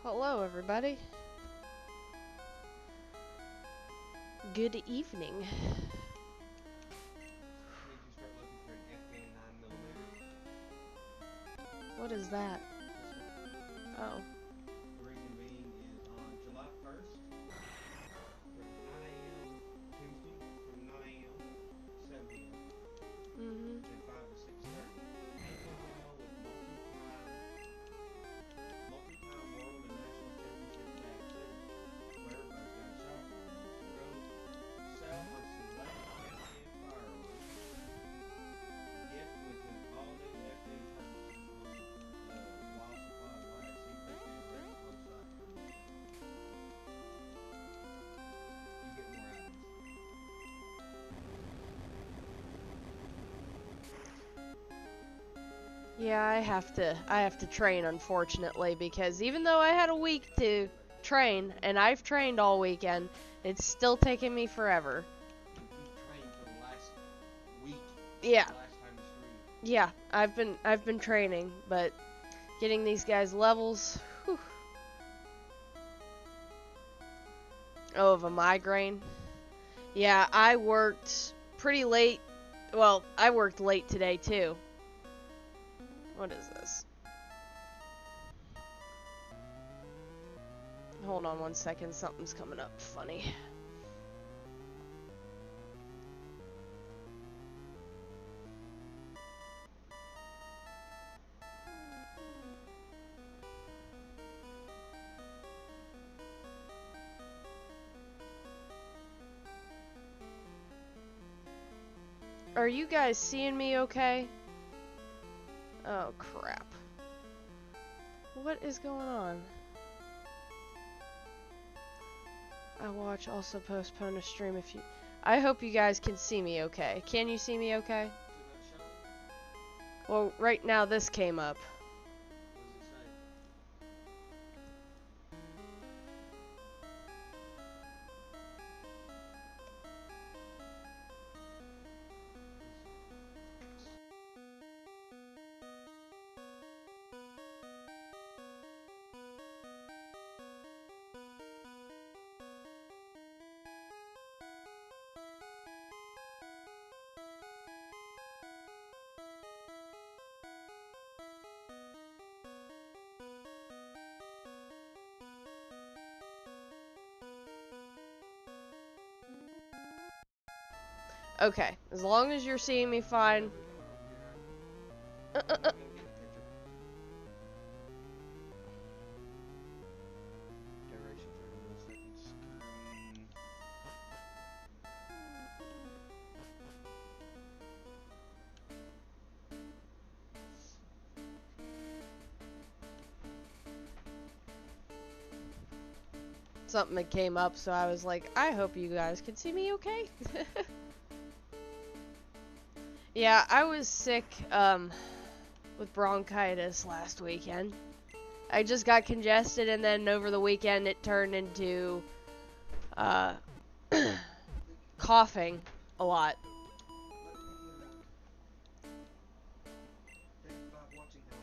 Hello, everybody. Good evening. Made you start looking for an Afghan 9mm. What is that? This one. Oh. The reason being is on July 1st, from 9 a.m. Tuesday, from 9 a.m. to 7 p.m. Mm-hmm. and 5 to 6:30. Alcohol with multi-time world and national championship boxing, where everybody's got a shot. Go sell or select Afghan firearms. Gift with an all-new Afghan turkey exclusive while supplies last. See Afghan ready on site for you get more items. Yeah, I have to train, unfortunately, because even though I had a week to train, and I've trained all weekend, it's still taking me forever. You trained for the last week. Yeah. The last time you streamed. Yeah, I've been training, but getting these guys levels, whew. Oh, of a migraine. Yeah, I worked pretty late. Well, I worked late today too. What is this? Hold on 1 second, something's coming up funny. Are you guys seeing me okay? Oh crap. What is going on? I watch, also postpone a stream if you... I hope you guys can see me okay. Can you see me okay? Is it not showing? Well, right now this came up. What does it say? Okay, as long as you're seeing me fine. I'm gonna get a picture. Duration 30 milliseconds. Screen. Something that came up, so I was like, I hope you guys can see me okay. Yeah, I was sick with bronchitis last weekend. I just got congested, and then over the weekend it turned into coughing a lot. Thank you for watching now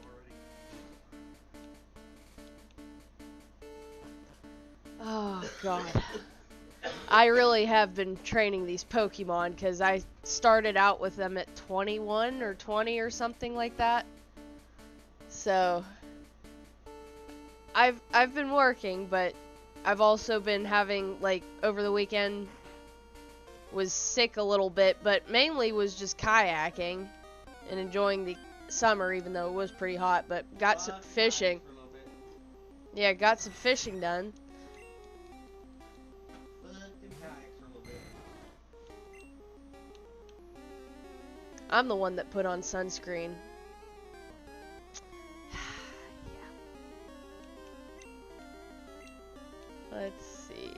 already. Oh god. I really have been training these Pokemon because I started out with them at 21 or 20 or something like that. So I've been working, but I've also been having, like, over the weekend was sick a little bit, but mainly was just kayaking and enjoying the summer, even though it was pretty hot, but got some fishing. For a little bit. Yeah, got some fishing done. Kayaks for a little bit. I'm the one that put on sunscreen. Let's see.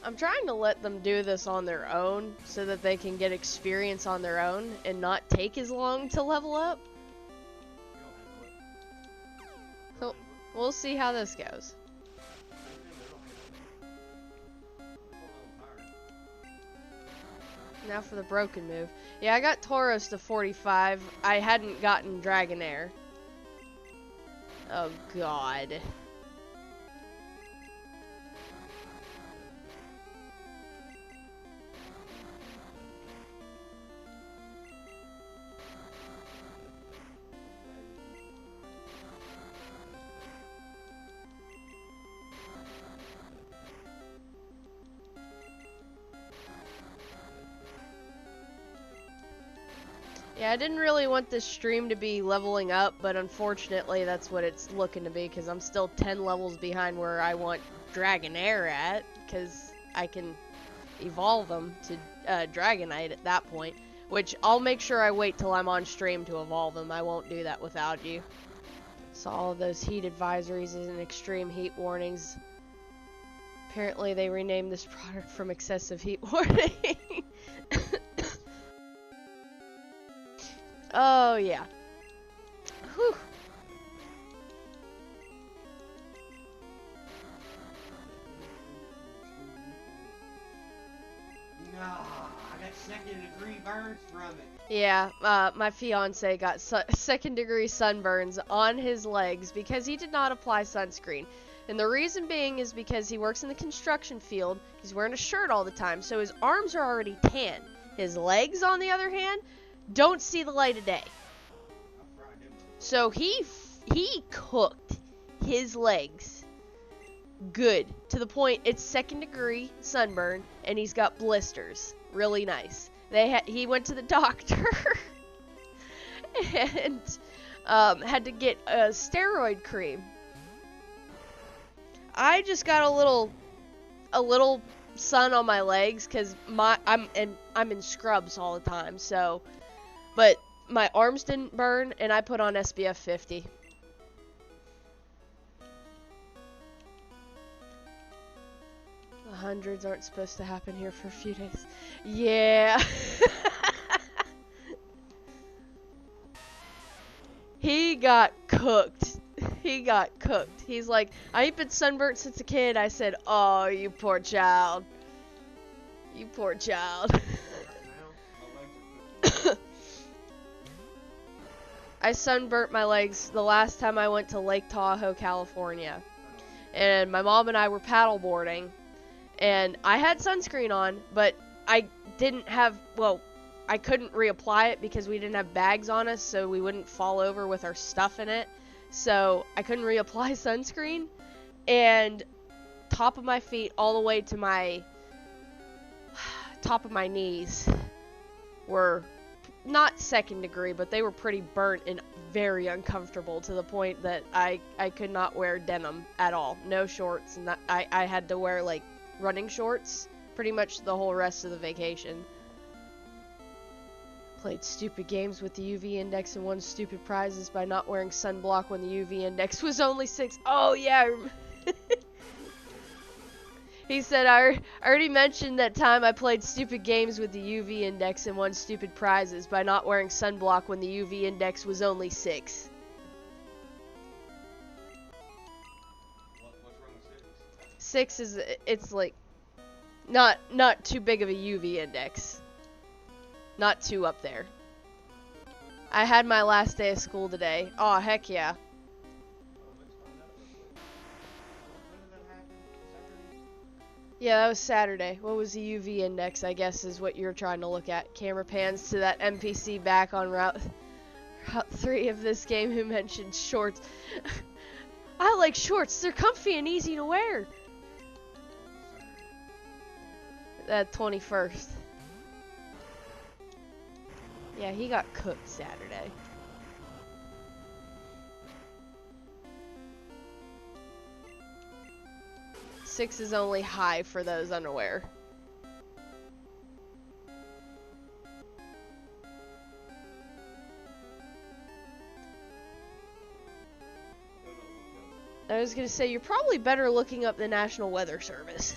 I'm trying to let them do this on their own so that they can get experience on their own and not take as long to level up. So we'll see how this goes. Now for the broken move. Yeah, I got Tauros to 45. I hadn't gotten Dragonair. Oh, God. Yeah, I didn't really want this stream to be leveling up, but unfortunately that's what it's looking to be, because I'm still 10 levels behind where I want Dragonair at, because I can evolve them to Dragonite at that point, which I'll make sure I wait till I'm on stream to evolve them. I won't do that without you. So all of those heat advisories and extreme heat warnings. Apparently they renamed this product from excessive heat warning. Oh, yeah. Whew. No, I got second-degree burns from it. Yeah, my fiance got second-degree sunburns on his legs because he did not apply sunscreen. And the reason being is because he works in the construction field, he's wearing a shirt all the time, so his arms are already tan. His legs, on the other hand, don't see the light of day. So he cooked his legs good to the point it's second-degree sunburn, and he's got blisters. Really nice. He went to the doctor and had to get a steroid cream. I just got a little sun on my legs because I'm in scrubs all the time. So, but my arms didn't burn, and I put on SPF 50. The hundreds aren't supposed to happen here for a few days. Yeah. He got cooked. He got cooked. He's like, I ain't been sunburnt since a kid. I said, oh, you poor child. You poor child. I sunburnt my legs the last time I went to Lake Tahoe, California. And my mom and I were paddleboarding. And I had sunscreen on, but I didn't have, well, I couldn't reapply it because we didn't have bags on us, so we wouldn't fall over with our stuff in it. So I couldn't reapply sunscreen, and top of my feet all the way to my top of my knees were not second degree, but they were pretty burnt and very uncomfortable to the point that I could not wear denim at all. No shorts. I had to wear like running shorts pretty much the whole rest of the vacation. Played stupid games with the UV index and won stupid prizes by not wearing sunblock when the UV index was only 6. Oh, yeah. He said, I already mentioned that time I played stupid games with the UV index and won stupid prizes by not wearing sunblock when the UV index was only 6. What's wrong with 6 is, it's like, not too big of a UV index. Not too up there. I had my last day of school today. Oh, heck yeah. Yeah, that was Saturday. What was the UV index, I guess, is what you're trying to look at. Camera pans to that NPC back on Route 3 of this game who mentioned shorts. I like shorts. They're comfy and easy to wear. That 21st. Yeah, he got cooked Saturday. Six is only high for those underwear. I was gonna say, you're probably better looking up the National Weather Service.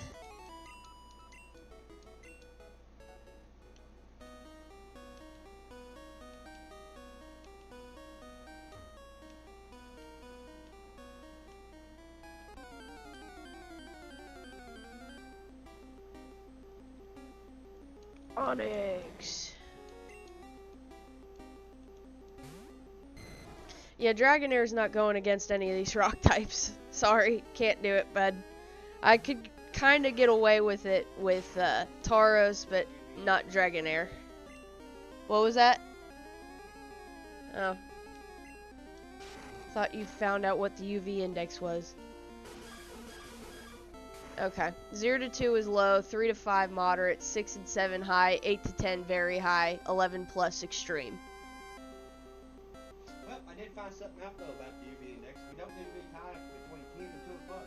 Onyx. Yeah, Dragonair's not going against any of these rock types. Sorry, can't do it, bud. I could kind of get away with it with Tauros, but not Dragonair. What was that? Oh. Thought you found out what the UV index was. Okay. 0 to 2 is low, 3 to 5 moderate, 6 and 7 high, 8 to 10 very high, 11 plus extreme. Well, I did find something out though about the UV index. We don't need to be high between 10 and 2 o'clock.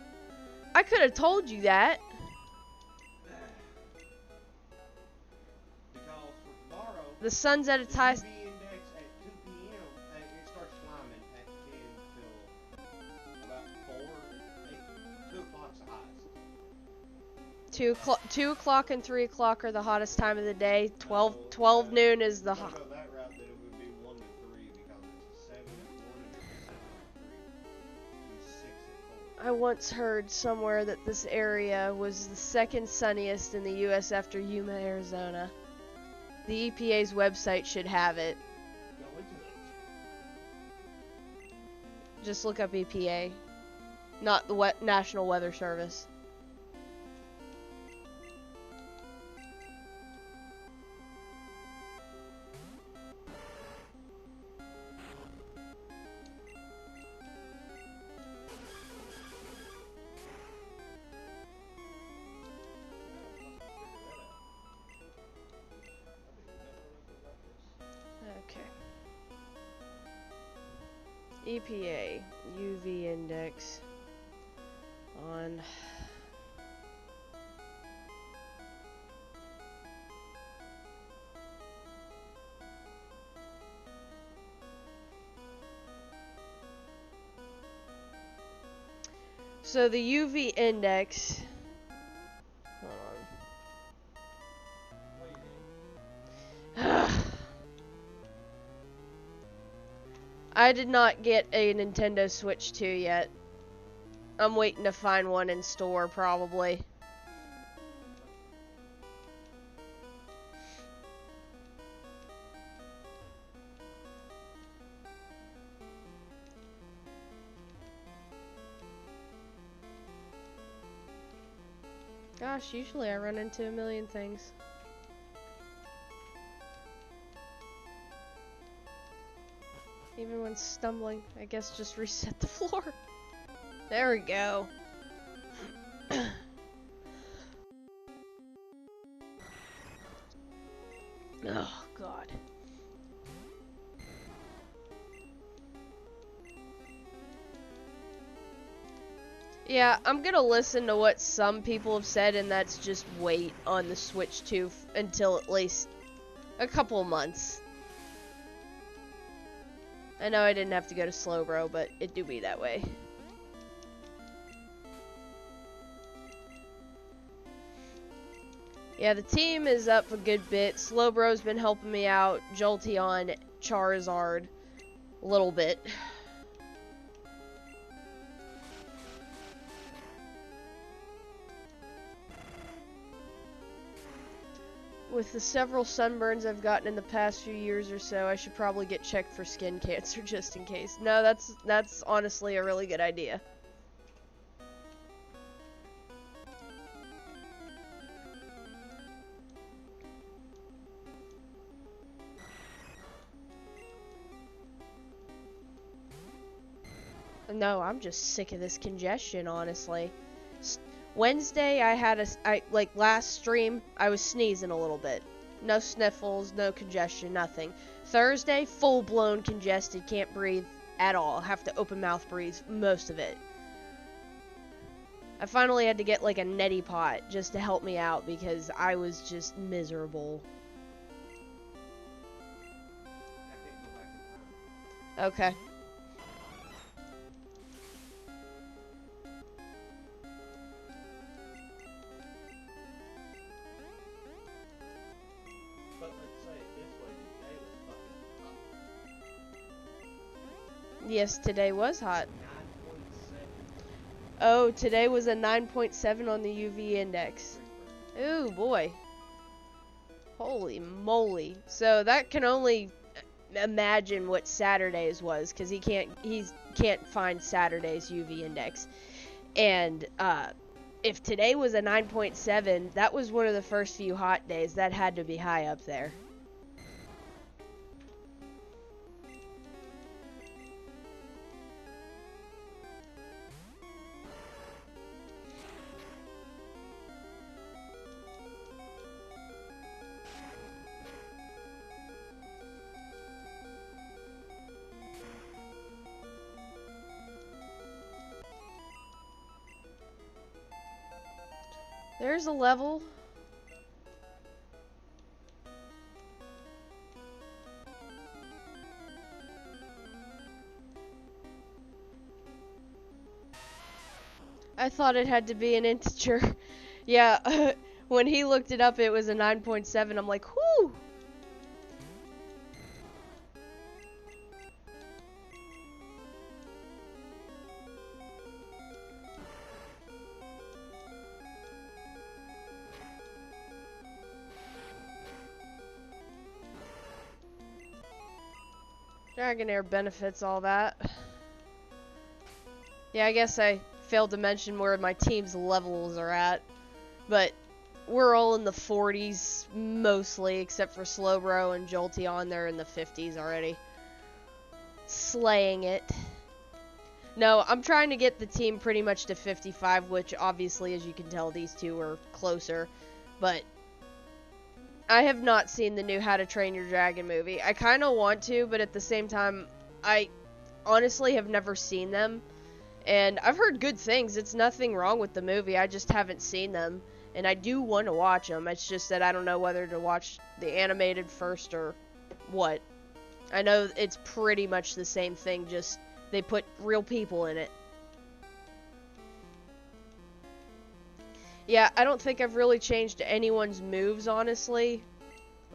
I could have told you that. Because for tomorrow, The sun's at its highest. UV index at 2 p.m. It starts climbing at 10 till about 4, 8, 2 o'clock's the highest. 2 o'clock and 3 o'clock are the hottest time of the day. 12 No, noon is the if we hot. go that route, then it would be 1 to 3 because it's a 7 at 1 and it's a 7 at 3 and 6 at 4. I once heard somewhere that this area was the second sunniest in the U.S. after Yuma, Arizona. The EPA's website should have it. Go into it. Just look up EPA, not the National Weather Service. EPA UV index on so the UV index, hold on. I did not get a Nintendo Switch 2 yet. I'm waiting to find one in store, probably. Gosh, usually I run into a million things. Even when stumbling, I guess just reset the floor. There we go. Oh, God. Yeah, I'm gonna listen to what some people have said, and that's just wait on the Switch 2 until at least a couple of months. I know I didn't have to go to Slowbro, but it do be that way. Yeah, the team is up a good bit. Slowbro's been helping me out. Jolteon, Charizard, a little bit. With the several sunburns I've gotten in the past few years or so, I should probably get checked for skin cancer just in case. No, that's honestly a really good idea. No, I'm just sick of this congestion, honestly. Wednesday, like last stream, I was sneezing a little bit. No sniffles, no congestion, nothing. Thursday, full-blown congested, can't breathe at all. Have to open mouth breathe most of it. I finally had to get like a neti pot just to help me out because I was just miserable. Okay. Yes, today was hot. Oh, today was a 9.7 on the UV index. Ooh, boy. Holy moly. So that can only imagine what Saturday's was, because he can't find Saturday's UV index. And if today was a 9.7, that was one of the first few hot days. That had to be high up there. There's a level. I thought it had to be an integer. Yeah, when he looked it up, it was a 9.7. I'm like, whoo! Dragonair benefits all that. Yeah, I guess I failed to mention where my team's levels are at. But we're all in the 40s, mostly, except for Slowbro and Jolteon. They're in the 50s already. Slaying it. No, I'm trying to get the team pretty much to 55, which obviously, as you can tell, these two are closer. But I have not seen the new How to Train Your Dragon movie. I kind of want to, but at the same time, I honestly have never seen them. And I've heard good things. It's nothing wrong with the movie. I just haven't seen them. And I do want to watch them. It's just that I don't know whether to watch the animated first or what. I know it's pretty much the same thing, just they put real people in it. Yeah, I don't think I've really changed anyone's moves, honestly.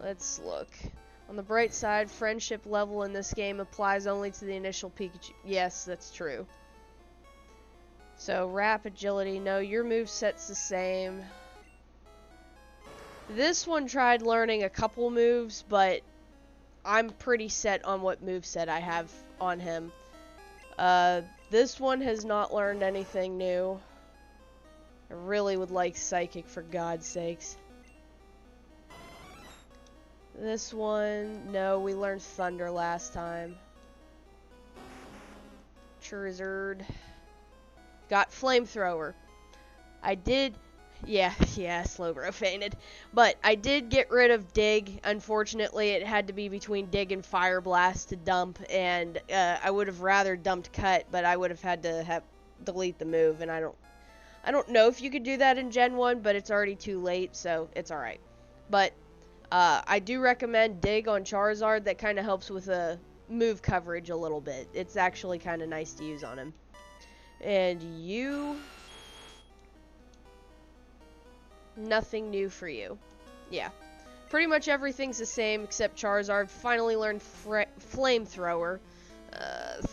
Let's look. On the bright side, friendship level in this game applies only to the initial Pikachu. Yes, that's true. So, Rap, Agility, no, your moveset's the same. This one tried learning a couple moves, but I'm pretty set on what moveset I have on him. This one has not learned anything new. I really would like Psychic, for God's sakes. This one, no, we learned Thunder last time. Charizard. Got Flamethrower. I did, yeah, Slowbro fainted. But I did get rid of Dig. Unfortunately, it had to be between Dig and Fire Blast to dump, and I would have rather dumped Cut, but I would have had to delete the move, and I don't know if you could do that in Gen 1, but it's already too late, so it's alright. But I do recommend Dig on Charizard. That kind of helps with move coverage a little bit. It's actually kind of nice to use on him. And you... nothing new for you. Yeah. Pretty much everything's the same except Charizard finally learned Flamethrower.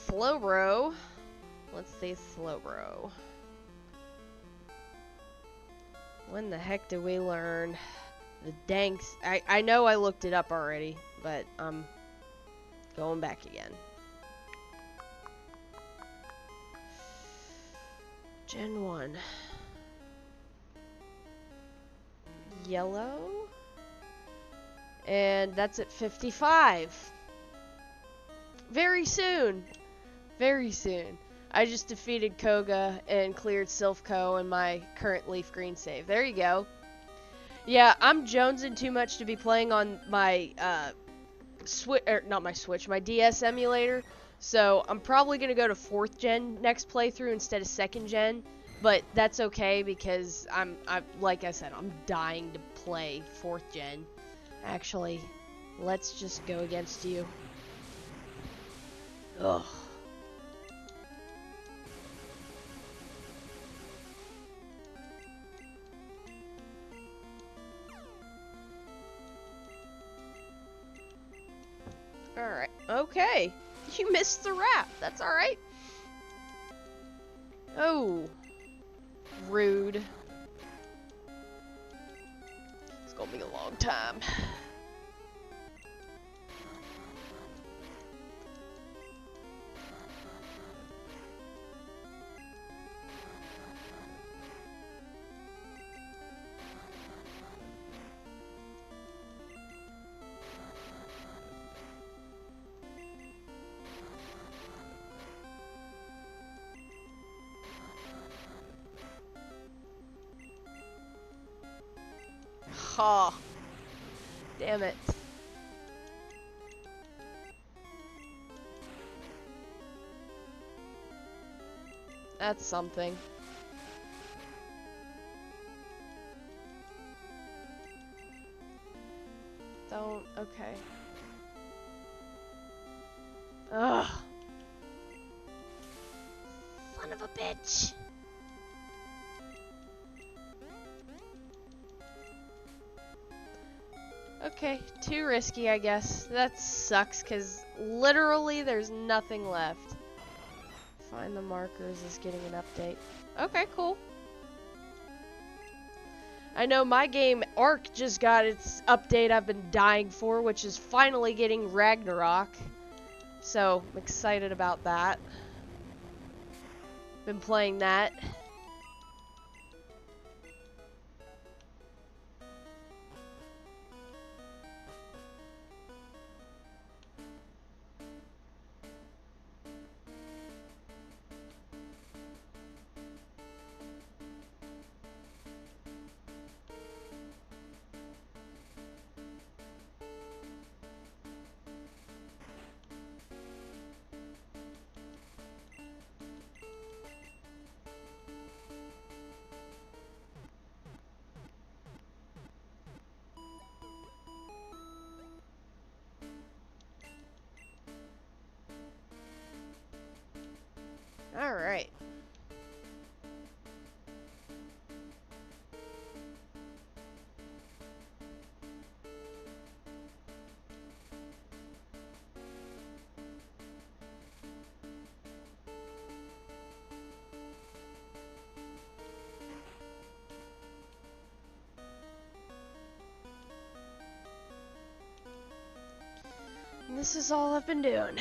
Slowbro. Let's see Slowbro. When the heck did we learn the Danks? I know I looked it up already, but I'm going back again. Gen 1. Yellow. And that's at 55. Very soon. Very soon. I just defeated Koga and cleared Silphco in my current Leaf Green save. There you go. Yeah, I'm jonesing too much to be playing on my my DS emulator. So I'm probably gonna go to 4th gen next playthrough instead of 2nd gen. But that's okay because like I said, I'm dying to play 4th gen. Actually, let's just go against you. Ugh. Alright. Okay. You missed the rap. That's alright. Oh. Rude. It's gonna be a long time. Oh, damn it. That's something. Don't, okay. Ugh. Son of a bitch. Okay, too risky, I guess. That sucks, because literally there's nothing left. Find the markers is getting an update. Okay, cool. I know my game, Ark, just got its update I've been dying for, which is finally getting Ragnarok. So, I'm excited about that. Been playing that. Alright. And this is all I've been doing.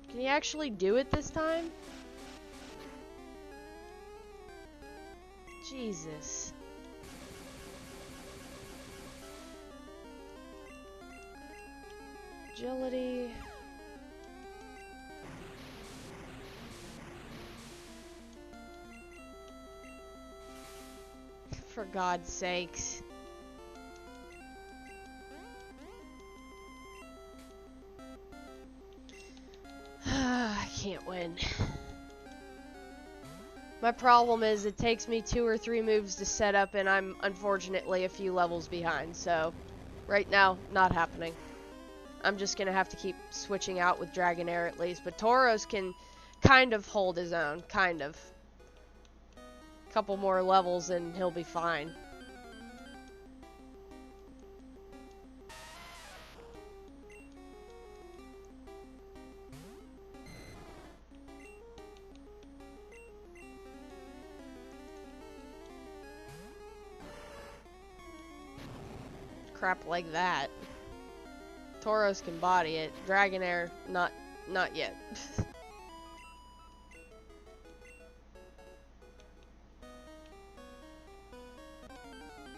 Can you actually do it this time? Jesus. Agility. For God's sakes. I can't win. My problem is it takes me 2 or 3 moves to set up, and I'm unfortunately a few levels behind, so right now, not happening. I'm just gonna have to keep switching out with Dragonair at least, but Tauros can kind of hold his own, kind of. Couple more levels and he'll be fine. Crap like that. Tauros can body it. Dragonair, not yet.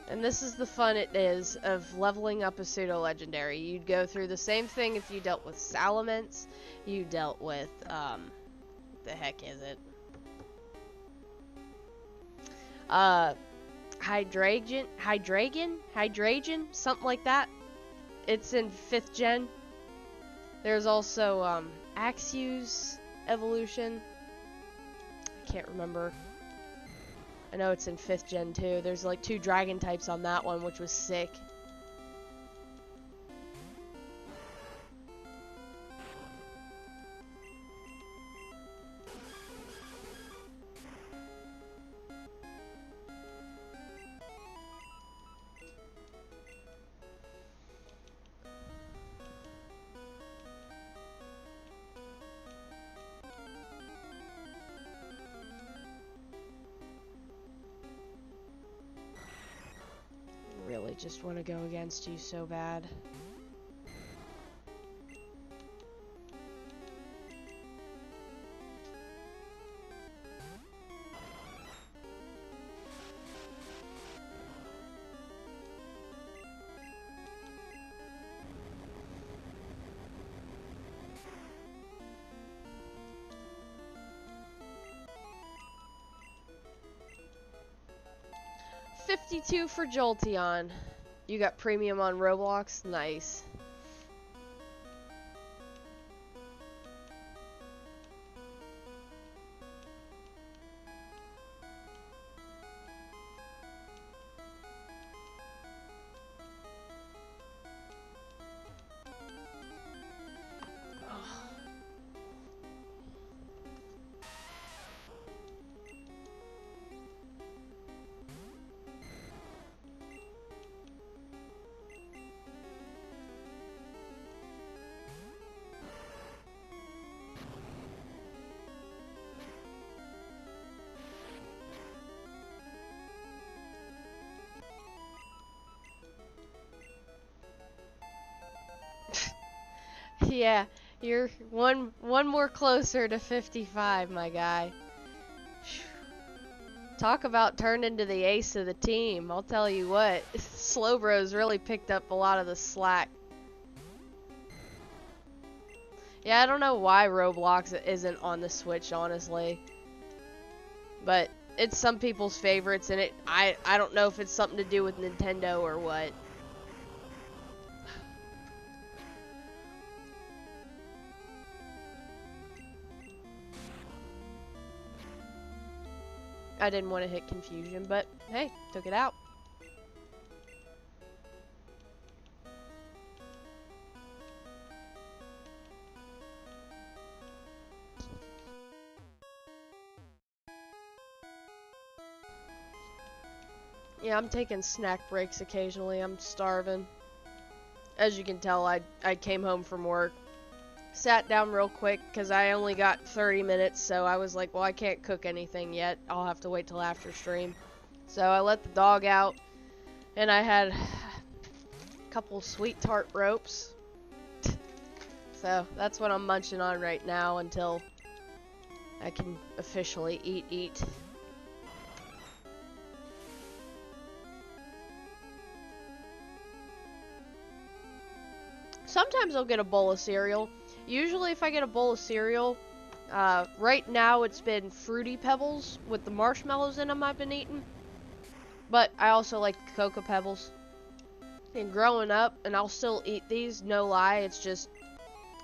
And this is the fun it is of leveling up a pseudo-legendary. You'd go through the same thing if you dealt with Salamence, you dealt with, the heck is it? Hydragen? Something like that. It's in 5th gen. There's also, Axew's evolution. I can't remember. I know it's in 5th gen too. There's like 2 dragon types on that one, which was sick. Really just want to go against you so bad. $52 for Jolteon. You got premium on Roblox? Nice. Yeah, you're one more closer to 55, my guy. Talk about turning into the ace of the team. I'll tell you what, Slowbro's really picked up a lot of the slack. Yeah, I don't know why Roblox isn't on the Switch, honestly. But it's some people's favorites, and I don't know if it's something to do with Nintendo or what. I didn't want to hit confusion, but hey, took it out. Yeah, I'm taking snack breaks occasionally. I'm starving. As you can tell, I came home from work, sat down real quick because I only got 30 minutes, so I was like, well, I can't cook anything yet. I'll have to wait till after stream. So I let the dog out, and I had a couple sweet tart ropes. So that's what I'm munching on right now until I can officially eat. Sometimes I'll get a bowl of cereal. Usually if I get a bowl of cereal, right now it's been Fruity Pebbles with the marshmallows in them I've been eating. But I also like Cocoa Pebbles. And growing up, and I'll still eat these, no lie, it's just,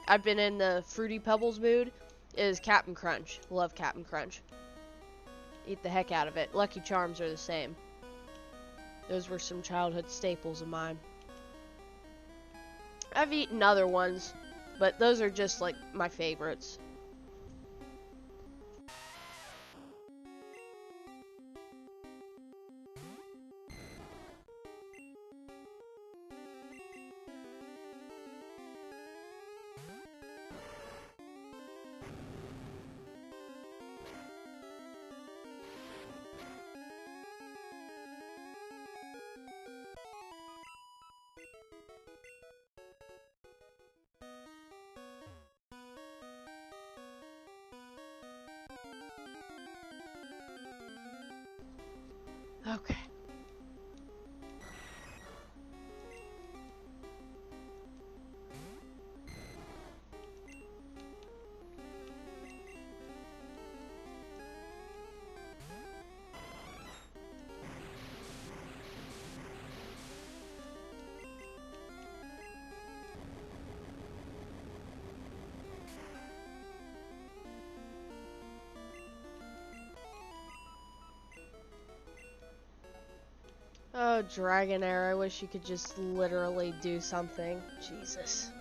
I've been in the Fruity Pebbles mood, is Cap'n Crunch. Love Cap'n Crunch. Eat the heck out of it. Lucky Charms are the same. Those were some childhood staples of mine. I've eaten other ones, but those are just like my favorites. Okay. Oh, Dragonair, I wish you could just literally do something. Jesus.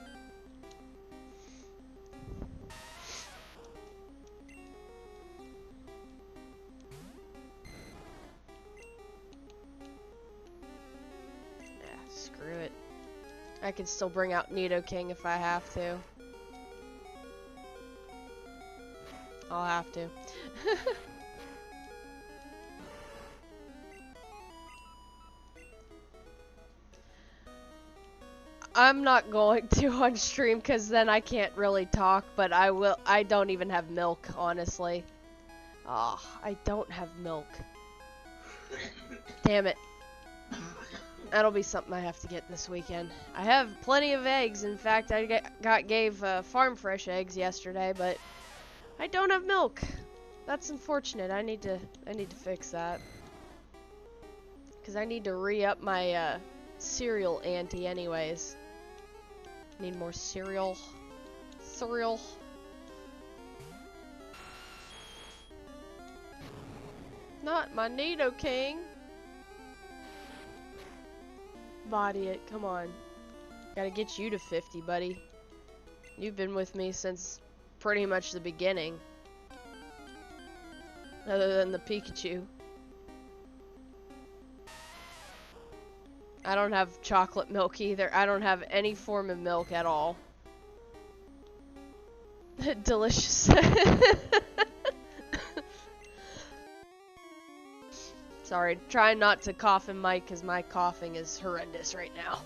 Yeah, screw it. I can still bring out Nidoking if I have to. I'll have to. I'm not going to on stream because then I can't really talk, but I will. I don't even have milk, honestly. Oh, I don't have milk. Damn it. That'll be something I have to get this weekend. I have plenty of eggs. In fact, I gave farm fresh eggs yesterday, but I don't have milk. That's unfortunate. I need to fix that. Because I need to re-up my cereal ante anyways. Need more cereal. Cereal. Not my Nidoking. Body it, come on. Gotta get you to 50, buddy. You've been with me since pretty much the beginning. Other than the Pikachu. I don't have chocolate milk either. I don't have any form of milk at all. Delicious. Sorry, try not to cough in mic because my coughing is horrendous right now.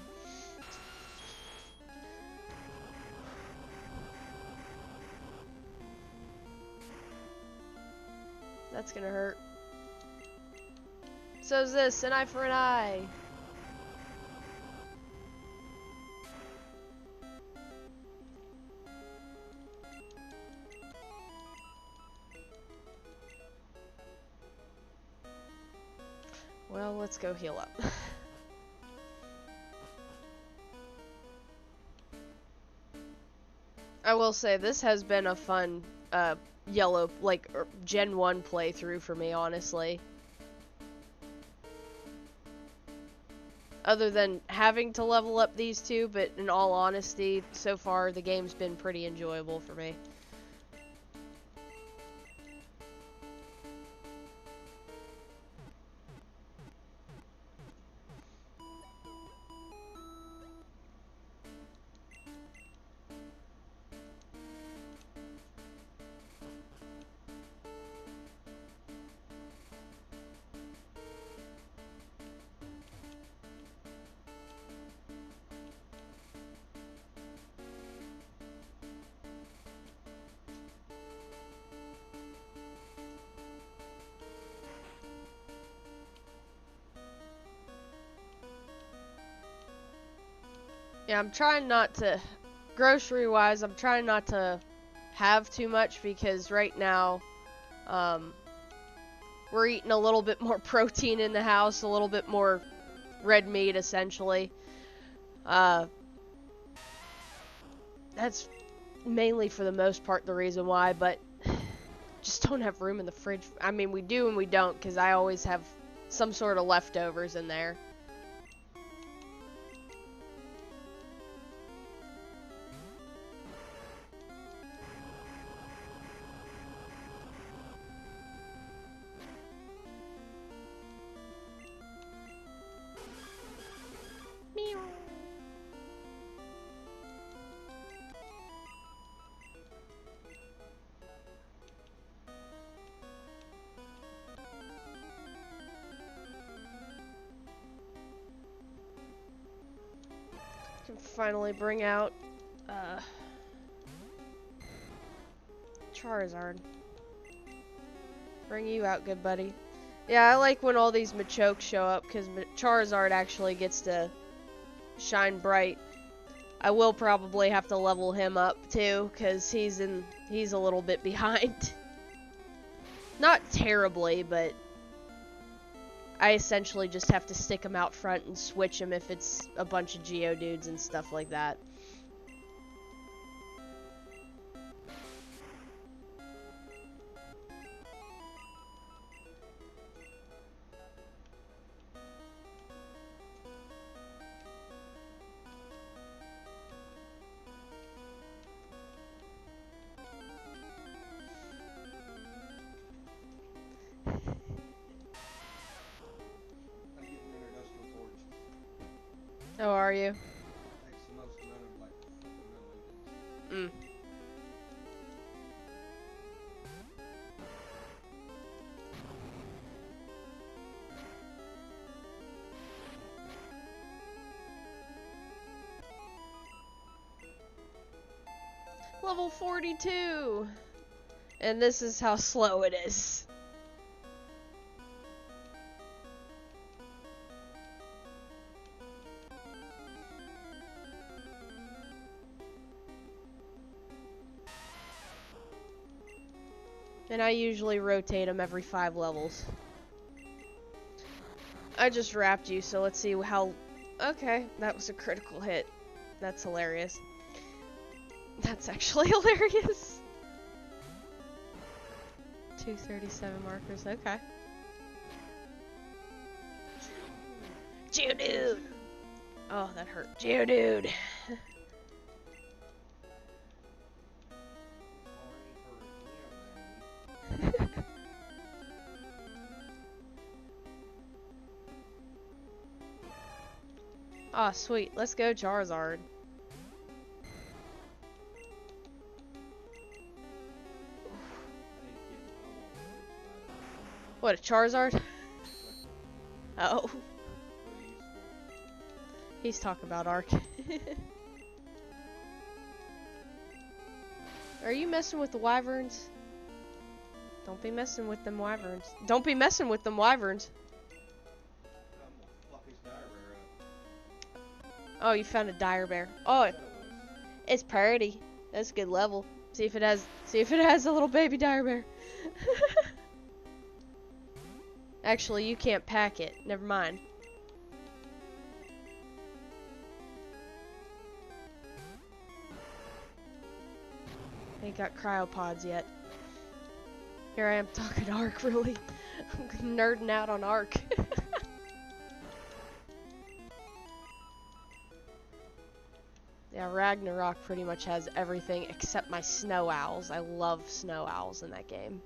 That's gonna hurt. So's this, an eye for an eye. Well, let's go heal up. I will say, this has been a fun, yellow, like, Gen 1 playthrough for me, honestly. Other than having to level up these two, but in all honesty, so far the game's been pretty enjoyable for me. Yeah, I'm trying not to, grocery-wise, I'm trying not to have too much because right now, we're eating a little bit more protein in the house, a little bit more red meat, essentially. That's mainly, for the most part, the reason why, but just don't have room in the fridge. I mean, we do and we don't, because I always have some sort of leftovers in there. Can finally bring out Charizard. Bring you out, good buddy. Yeah, I like when all these Machokes show up because Charizard actually gets to shine bright. I will probably have to level him up too because he's a little bit behind. Not terribly, but I essentially just have to stick him out front and switch him if it's a bunch of Geodudes and stuff like that. Oh, are you? Takes the most amount of like Mm. Level 42! And this is how slow it is. And I usually rotate them every 5 levels. I just wrapped you, so let's see how... Okay, that was a critical hit. That's hilarious. That's actually hilarious. 237 markers, okay. Geodude! Oh, that hurt. Geodude! Oh, sweet. Let's go, Charizard. What, a Charizard? Oh. He's talking about Ark. Are you messing with the wyverns? Don't be messing with them wyverns. Don't be messing with them wyverns. Oh, you found a dire bear. Oh, it's parity. That's a good level. See if it has a little baby dire bear. Actually, you can't pack it. Never mind. Ain't got cryopods yet. Here I am talking Ark, really. I'm nerding out on Ark. Yeah, Ragnarok pretty much has everything except my snow owls. I love snow owls in that game.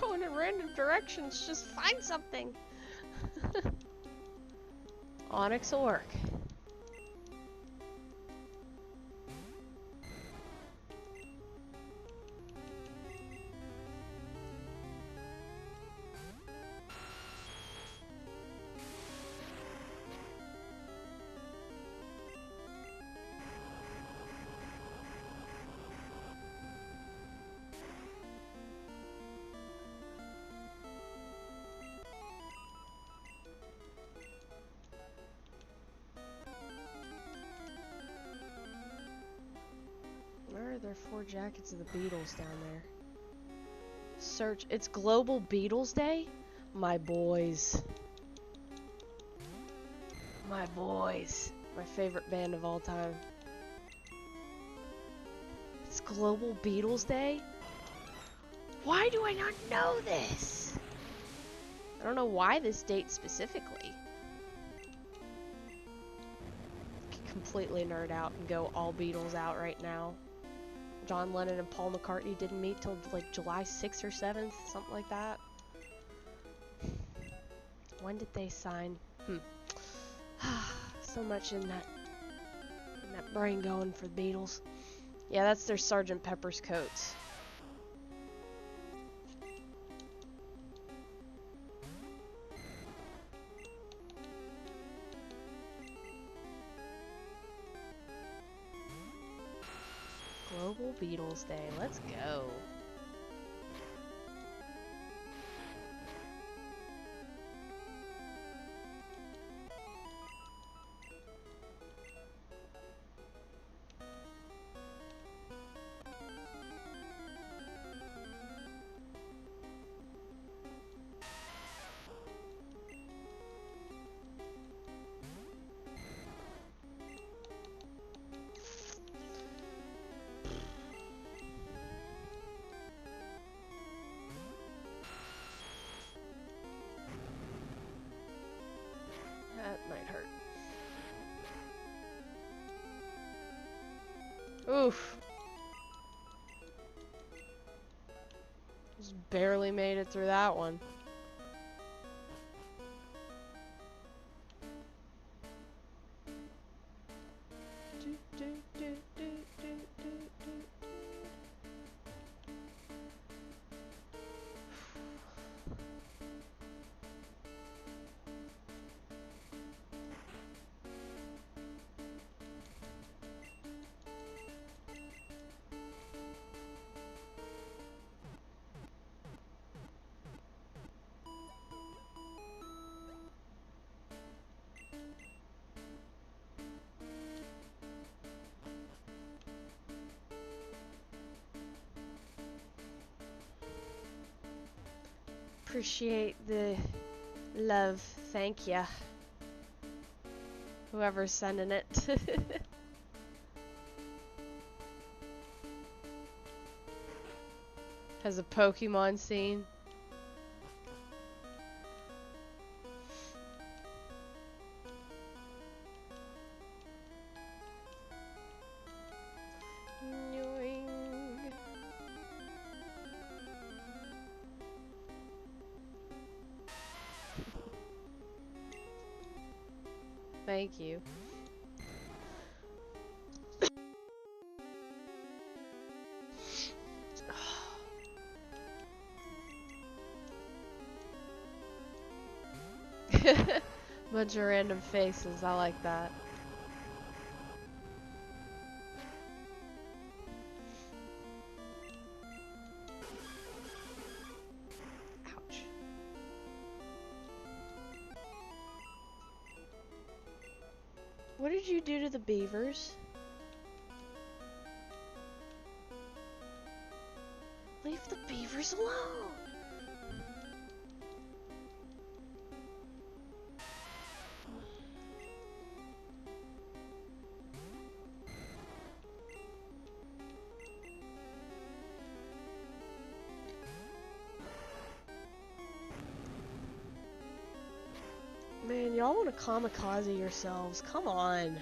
Going in random directions, just find something. Onyx will work. Where are there 4 jackets of the Beatles down there? Search. It's Global Beatles Day? My boys. My boys. My favorite band of all time. It's Global Beatles Day? Why do I not know this? I don't know why this date specifically. Completely nerd out and go all Beatles out right now. John Lennon and Paul McCartney didn't meet till like July 6th or 7th, something like that. When did they sign? So much in that brain going for the Beatles. Yeah, that's their Sgt. Pepper's coats. Global Beatles Day. Let's go. That might hurt. Oof. Just barely made it through that one. appreciate the love. Thank ya. Whoever's sending it. Has a Pokemon scene. Thank you. Bunch of random faces, I like that. Ouch. What did you do to the beavers? Leave the beavers alone! Man, y'all want to kamikaze yourselves. Come on.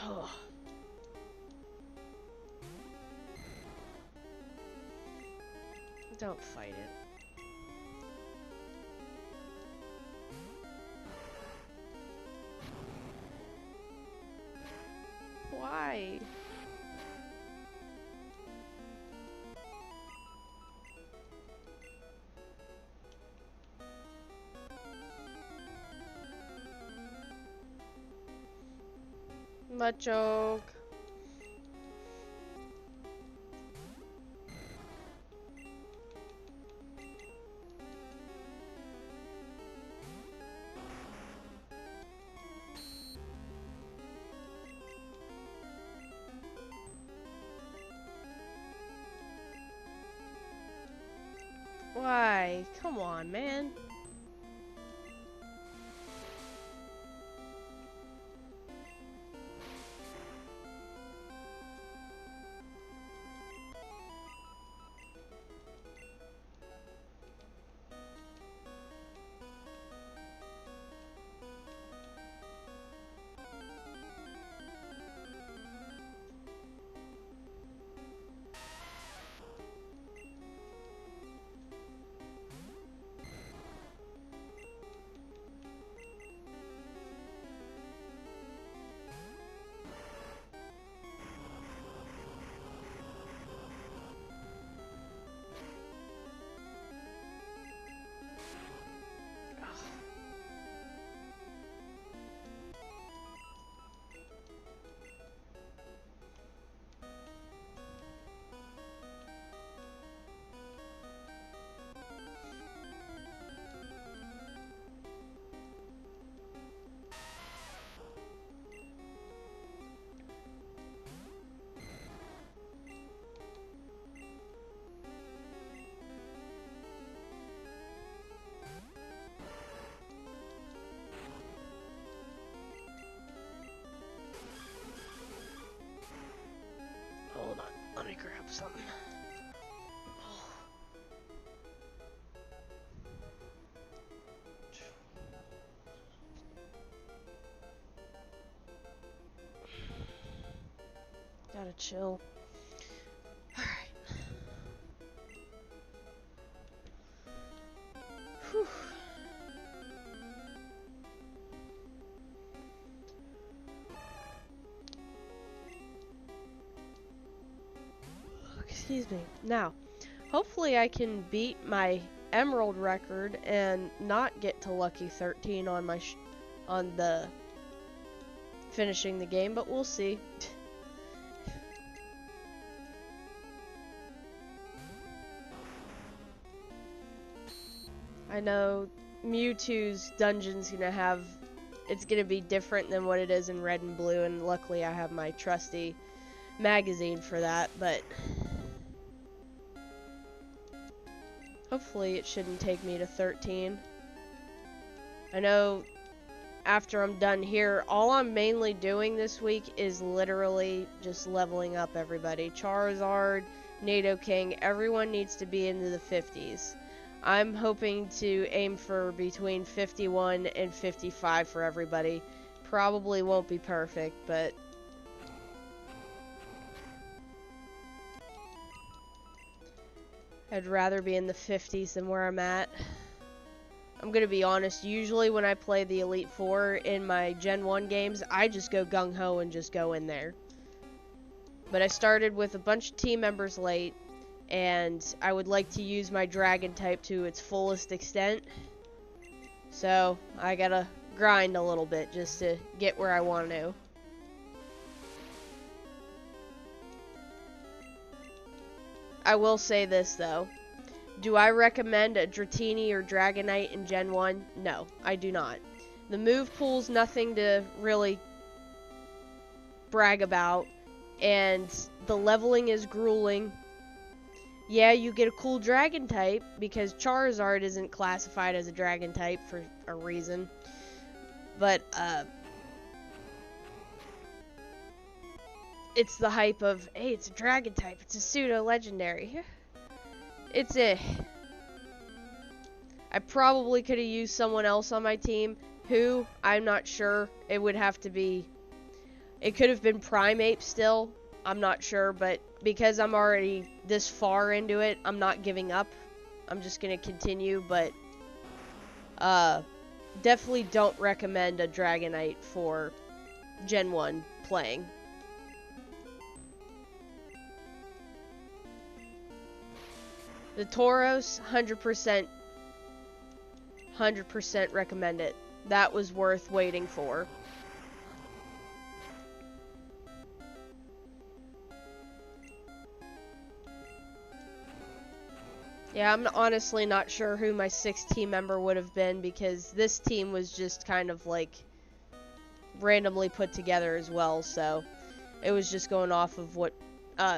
Oh. Don't fight it. Why? Machoke. Why? Come on, man. Hold on, let me grab something. Gotta chill. Alright. Whew. Excuse me. Now, hopefully I can beat my emerald record and not get to lucky 13 on my on the finishing the game, but we'll see. I know Mewtwo's dungeon's gonna have, it's gonna be different than what it is in Red and Blue, and luckily I have my trusty magazine for that, but hopefully it shouldn't take me to 13. I know after I'm done here, all I'm mainly doing this week is literally just leveling up everybody. Charizard, Nidoking, everyone needs to be into the 50s. I'm hoping to aim for between 51 and 55 for everybody. Probably won't be perfect, but I'd rather be in the 50s than where I'm at. I'm gonna be honest, usually when I play the Elite Four in my Gen 1 games, I just go gung-ho and just go in there. But I started with a bunch of team members late, and I would like to use my Dragon type to its fullest extent. So, I gotta grind a little bit just to get where I want to. I will say this, though. Do I recommend a Dratini or Dragonite in Gen 1? No, I do not. The move pool's nothing to really brag about, and the leveling is grueling. Yeah, you get a cool Dragon type, because Charizard isn't classified as a Dragon type for a reason. But, it's the hype of, hey, it's a Dragon type, it's a pseudo-legendary. It's I probably could have used someone else on my team. Who? I'm not sure. It would have to be... It could have been Primeape still. I'm not sure, but because I'm already this far into it, I'm not giving up. I'm just going to continue, but... definitely don't recommend a Dragonite for Gen 1 playing. The Tauros, 100% recommend it. That was worth waiting for. Yeah, I'm honestly not sure who my 6th team member would have been, because this team was just kind of like randomly put together as well, so it was just going off of what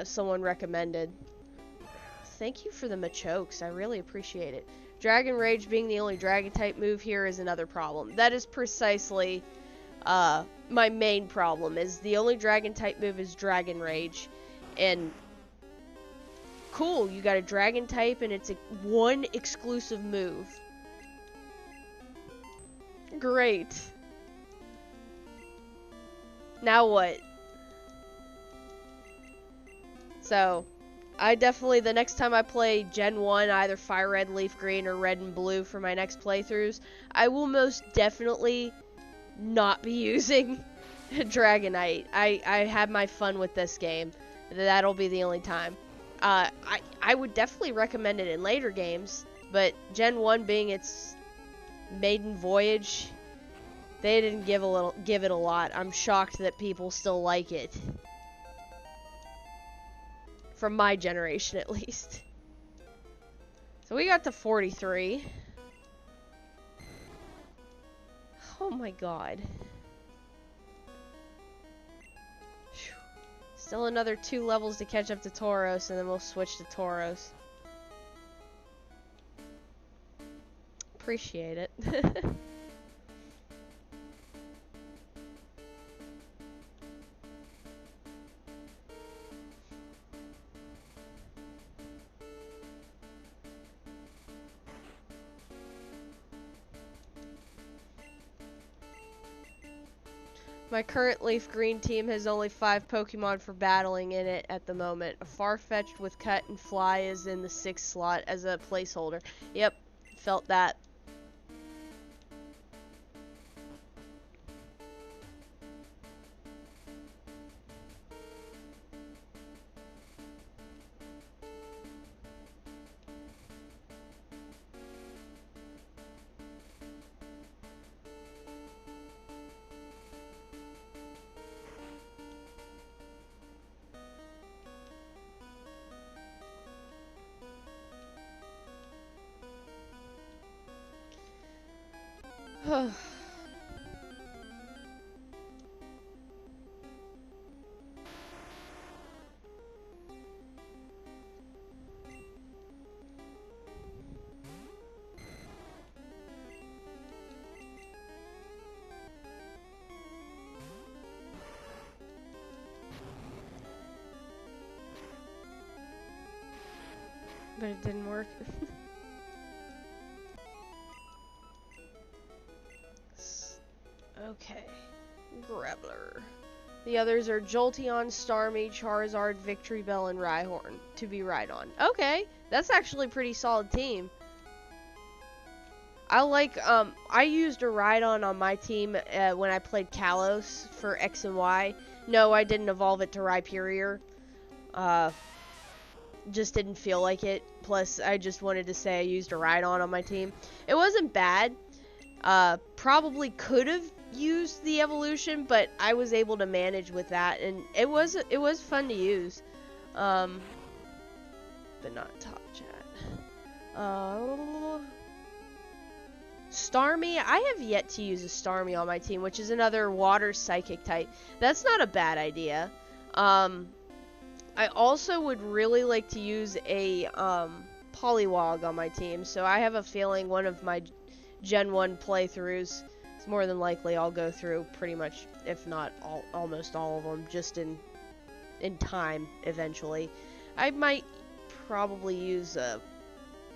someone recommended. Thank you for the Machokes, I really appreciate it. Dragon Rage being the only Dragon type move here is another problem. That is precisely my main problem, is the only Dragon type move is Dragon Rage. And cool, you got a Dragon type and it's one exclusive move. Great. Now what? So, I definitely, the next time I play Gen 1, either Fire Red, Leaf Green, or Red and Blue for my next playthroughs, I will most definitely not be using Dragonite. I had my fun with this game. That'll be the only time. I would definitely recommend it in later games, but Gen 1 being its maiden voyage, they didn't give it a lot. I'm shocked that people still like it. From my generation, at least. So we got to 43. Oh my god. Whew. Still another 2 levels to catch up to Tauros, and then we'll switch to Tauros. Appreciate it. My current Leaf Green team has only 5 Pokemon for battling in it at the moment. A Farfetch'd with Cut and Fly is in the 6th slot as a placeholder. Yep, felt that. But it didn't work. Okay. Grappler. The others are Jolteon, Starmie, Charizard, Victory Bell, and Rhyhorn to be Rhydon. Okay, that's actually a pretty solid team. I used a Rhydon on my team when I played Kalos for X and Y. No, I didn't evolve it to Rhyperior. Just didn't feel like it. Plus, I just wanted to say I used a Rhydon on my team. It wasn't bad. Probably could have used the evolution, but I was able to manage with that, and it was fun to use. But not top chat. Starmie, I have yet to use a Starmie on my team, which is another water psychic type. That's not a bad idea. I also would really like to use a Poliwag on my team, so I have a feeling one of my Gen 1 playthroughs, it's more than likely I'll go through pretty much, if not almost all of them, just in time eventually. I might probably use a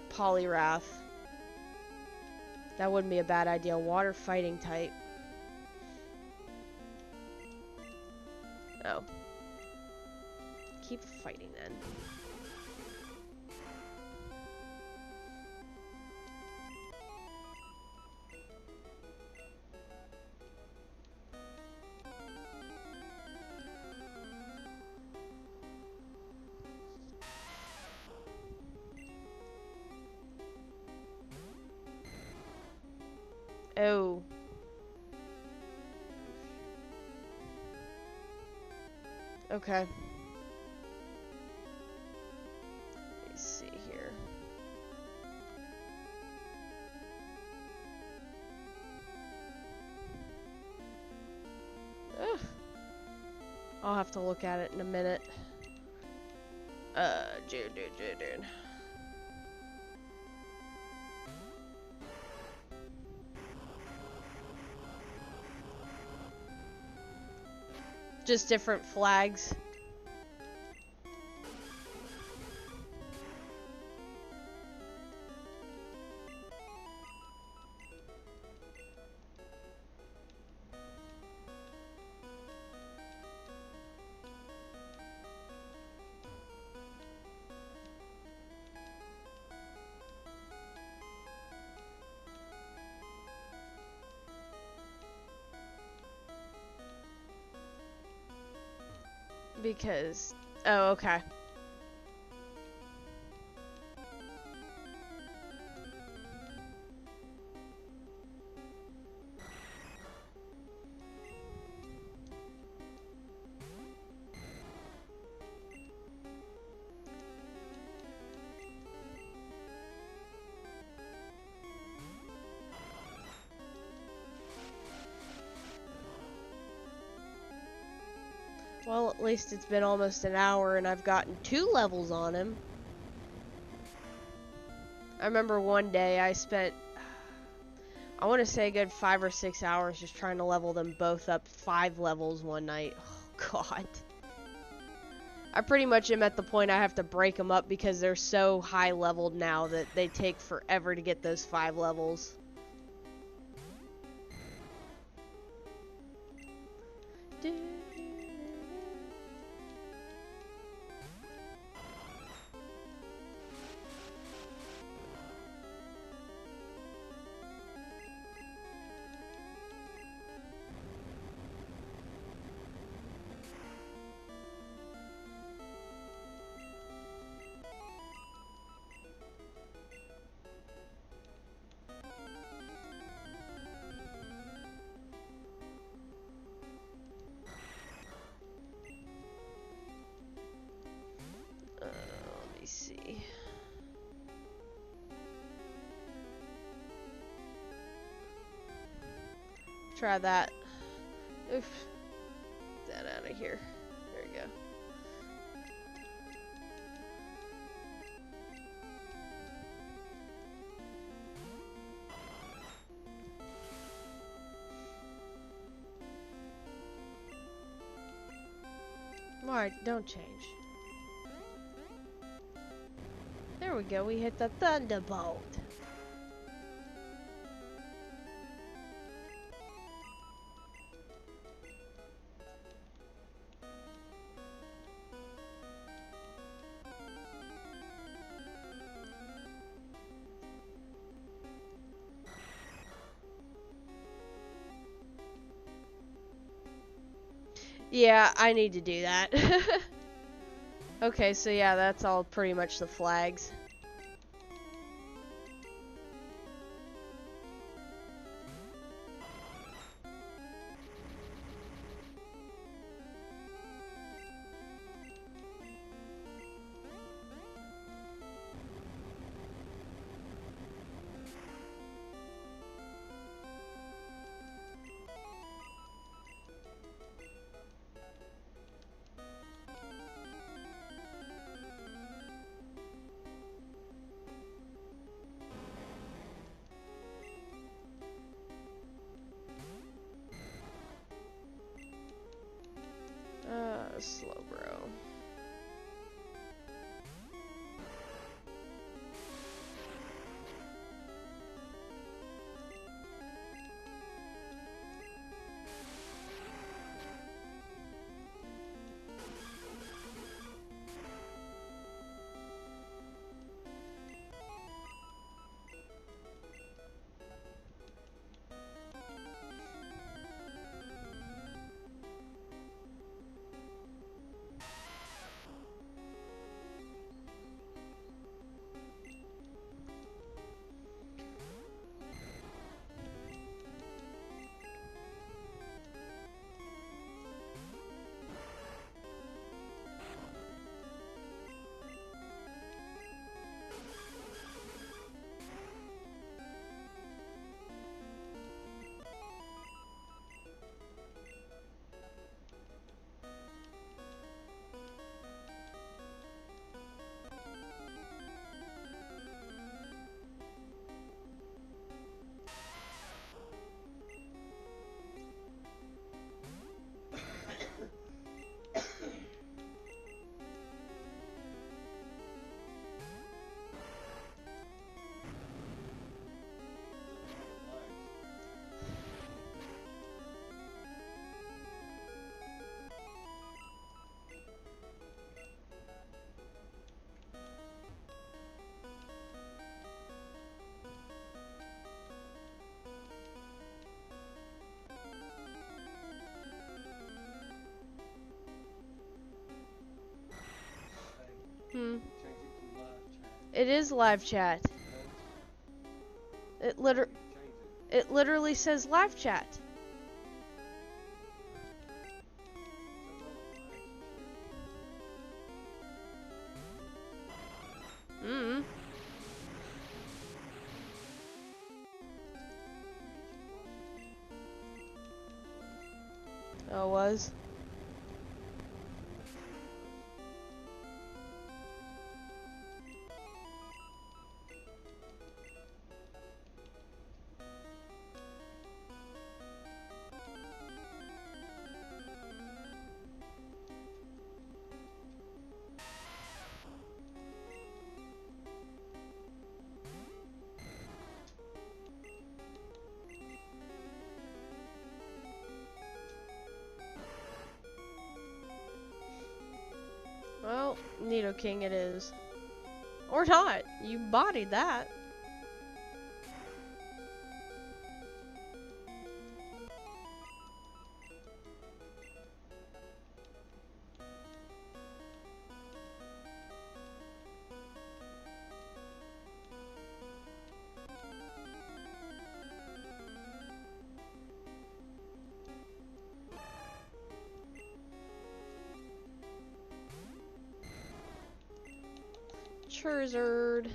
Poliwrath. That wouldn't be a bad idea. Water fighting type. Oh. Keep fighting then. Oh. Okay. Let's see here. Ugh. I'll have to look at it in a minute. Dude. Just different flags. Because, oh, okay. Well, at least it's been almost an hour and I've gotten 2 levels on him. I remember one day I spent, I want to say a good 5 or 6 hours just trying to level them both up 5 levels one night. Oh, God. I pretty much am at the point I have to break them up because they're so high leveled now that they take forever to get those 5 levels. try that. Oof. Get that out of here. There we go. Alright, don't change. There we go, we hit the thunderbolt. Yeah, I need to do that. Okay, so yeah, that's all pretty much the flags. Slow bro. It is live chat. It literally says live chat. Oh, it was? Well, Nidoking it is. Or not. You bodied that. Charizard.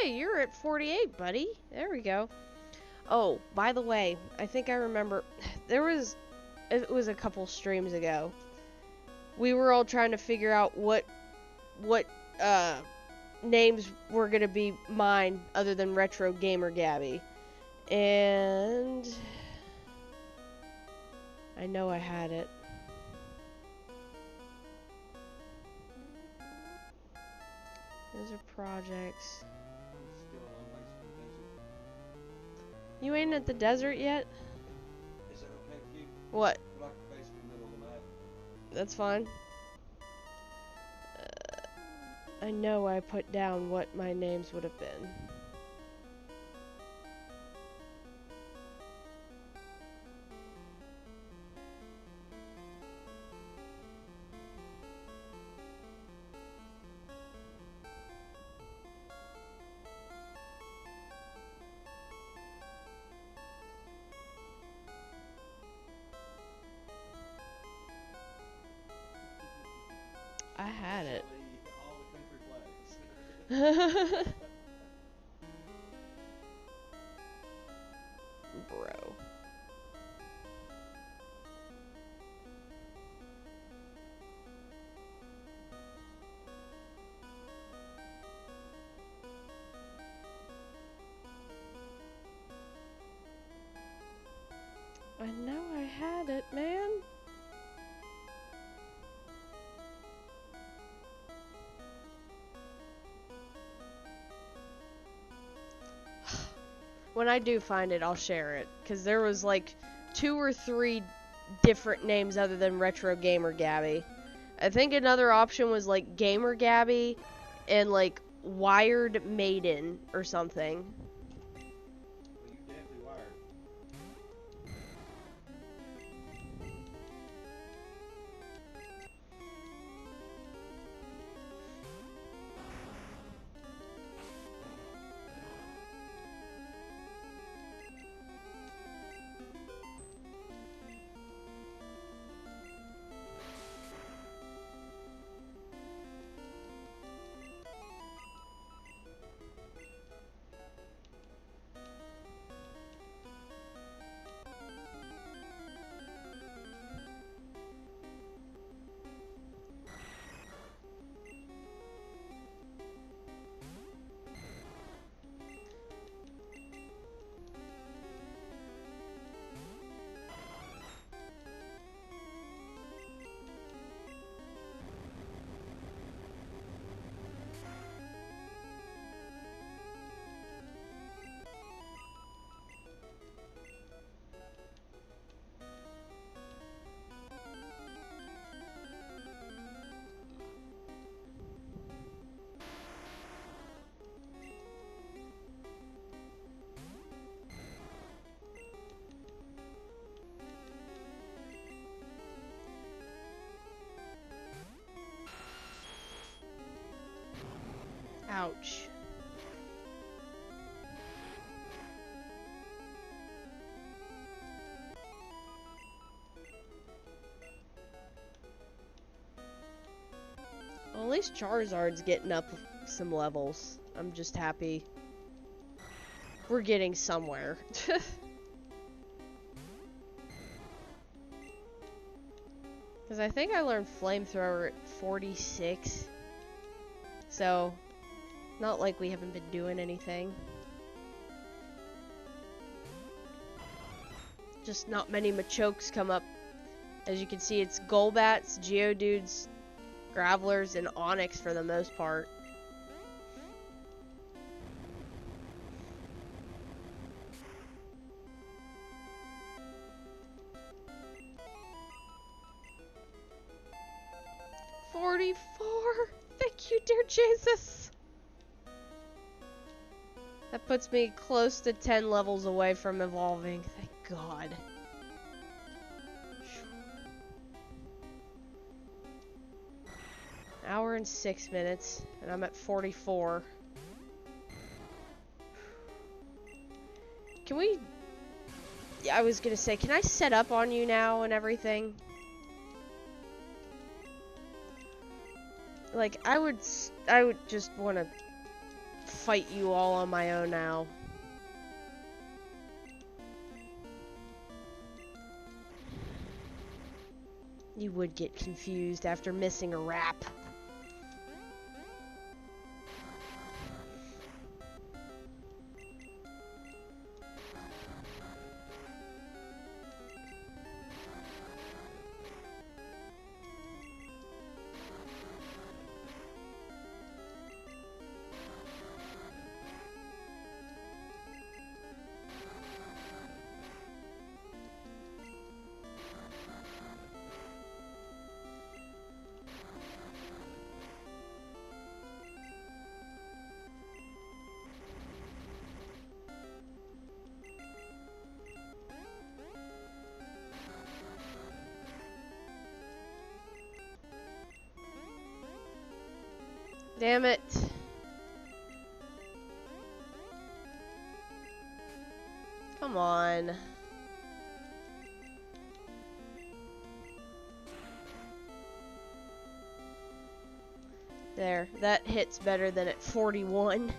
Hey, you're at 48, buddy. There we go. Oh, by the way, I think I remember it was a couple streams ago. We were all trying to figure out what names were gonna be mine other than Retro Gamer Gabby. And I know I had it. Those are projects. Still a long ways from the desert. You ain't at the desert yet? Is that okay with you? What? I'd like to face in the middle of the map. That's fine. I know I put down what my names would have been. I had it. All the country flags. Bro. I know I had it, man. When I do find it, I'll share it. Because there was like 2 or 3 different names other than Retro Gamer Gabby. I think another option was like Gamer Gabby and like Wired Maiden or something. Well, you definitely wired. Ouch. Well, at least Charizard's getting up some levels. I'm just happy. We're getting somewhere. Because I think I learned Flamethrower at 46. So, not like we haven't been doing anything. Just not many Machokes come up. As you can see, it's Golbats, Geodudes, Gravelers, and Onix for the most part. Thank you, dear Jesus. That puts me close to 10 levels away from evolving. Thank God. Hour and 6 minutes, and I'm at 44. Can we... I was gonna say, can I set up on you now and everything? Like, I would just want to fight you all on my own now. You would get confused after missing a rap. Damn it. Come on. There, that hits better than at 41.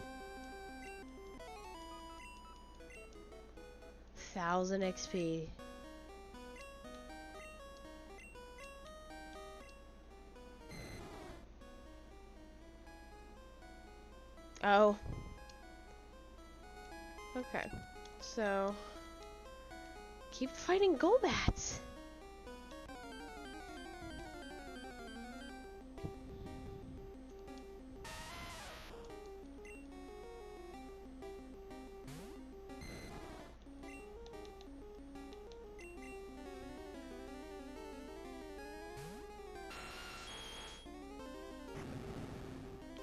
1000 XP. Oh. Okay. So, keep fighting Golbats.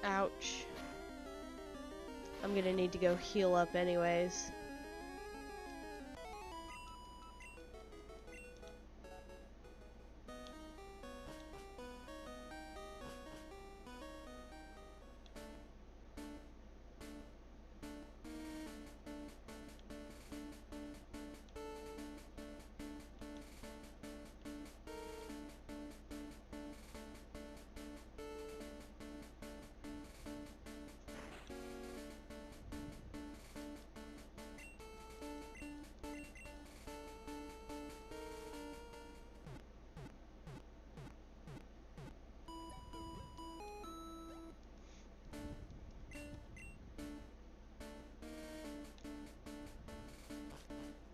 Ouch. I'm gonna need to go heal up anyways.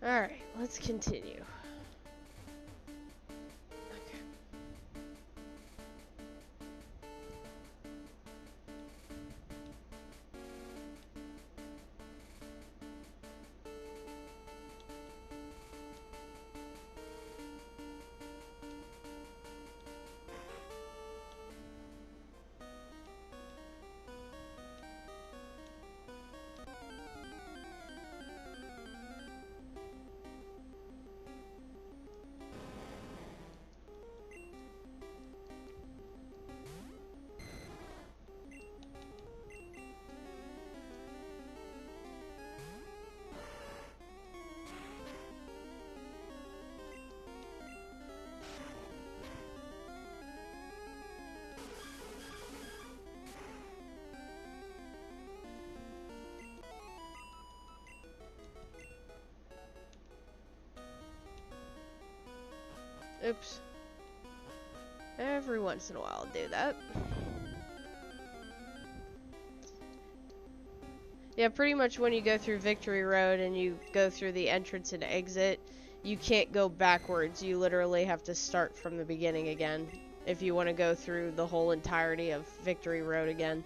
Alright, let's continue. Oops. Every once in a while I'll do that. Yeah, pretty much when you go through Victory Road and you go through the entrance and exit, you can't go backwards. You literally have to start from the beginning again if you want to go through the whole entirety of Victory Road again.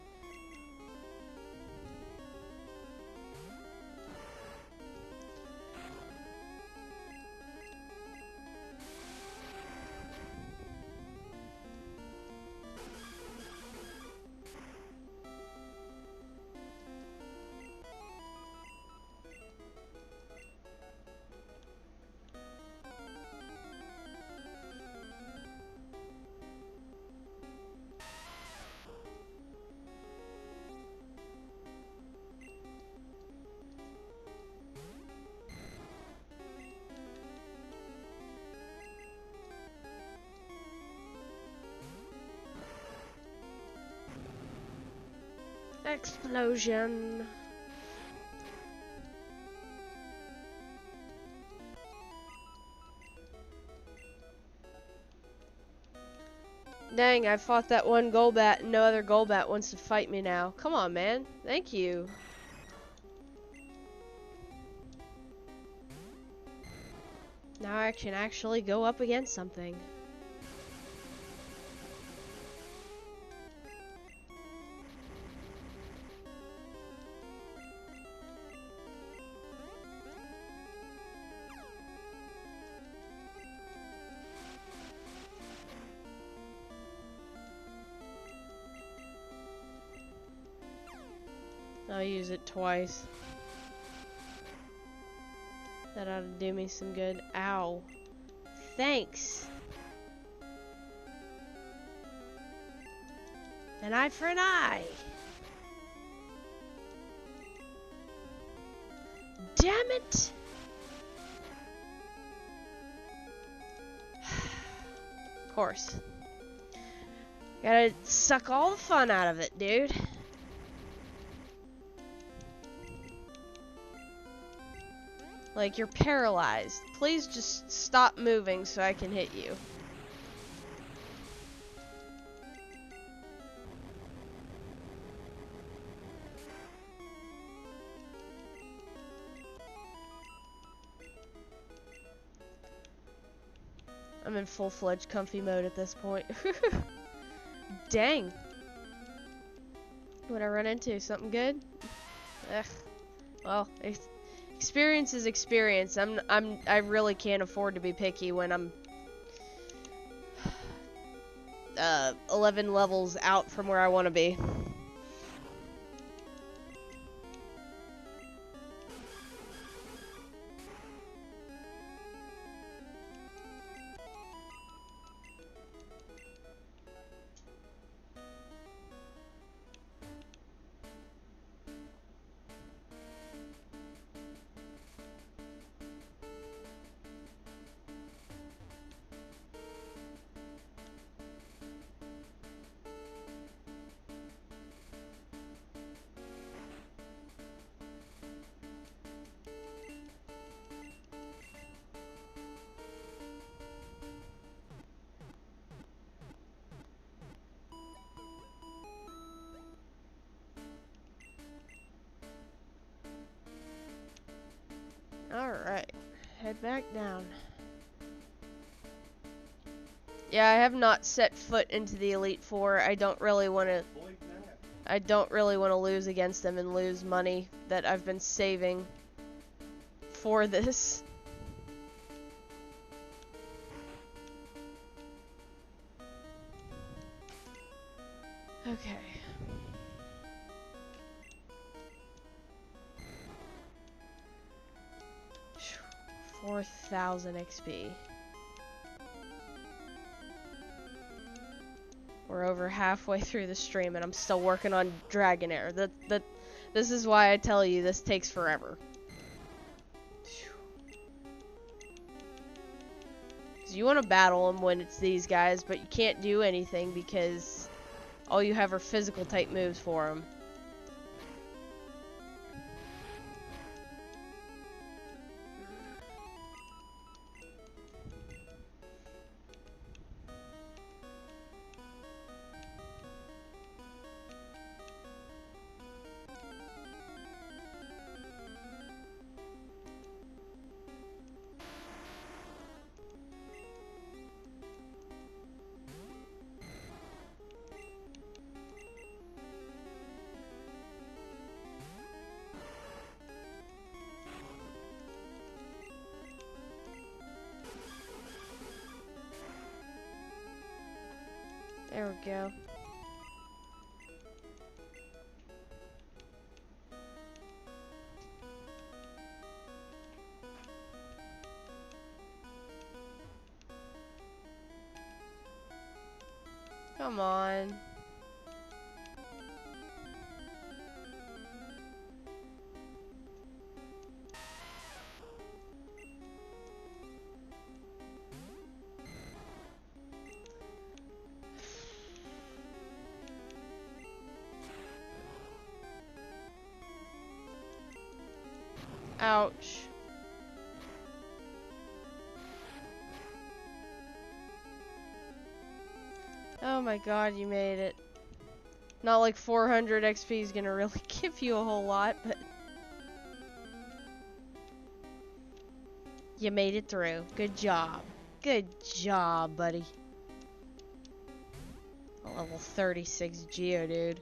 Explosion. Dang, I fought that one Golbat and no other Golbat wants to fight me now. Come on, man. Thank you. Now I can actually go up against something. I'll use it twice. That ought to do me some good. Ow. Thanks. An eye for an eye. Damn it. Of course. Gotta suck all the fun out of it, dude. Like, you're paralyzed. Please just stop moving so I can hit you. I'm in full-fledged comfy mode at this point. Dang. What'd I run into? Something good? Ugh. Well, experience is experience. I really can't afford to be picky when I'm 11 levels out from where I want to be. Alright, head back down. Yeah, I have not set foot into the Elite Four. I don't really want to lose against them and lose money that I've been saving for this. Okay. 4,000 XP. We're over halfway through the stream and I'm still working on Dragonair. This is why I tell you this takes forever. You want to battle them when it's these guys, but you can't do anything because all you have are physical type moves for them. There we go. Come on. Ouch. Oh my god, you made it. Not like 400 XP is gonna really give you a whole lot, but you made it through. Good job. Good job, buddy. A level 36 Geodude.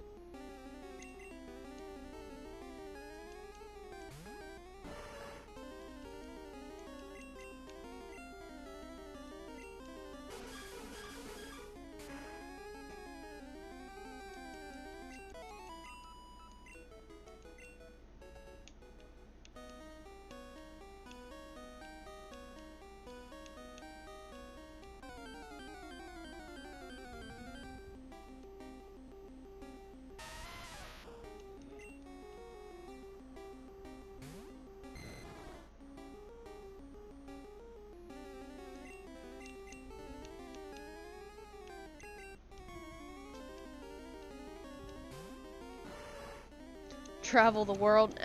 Travel the world.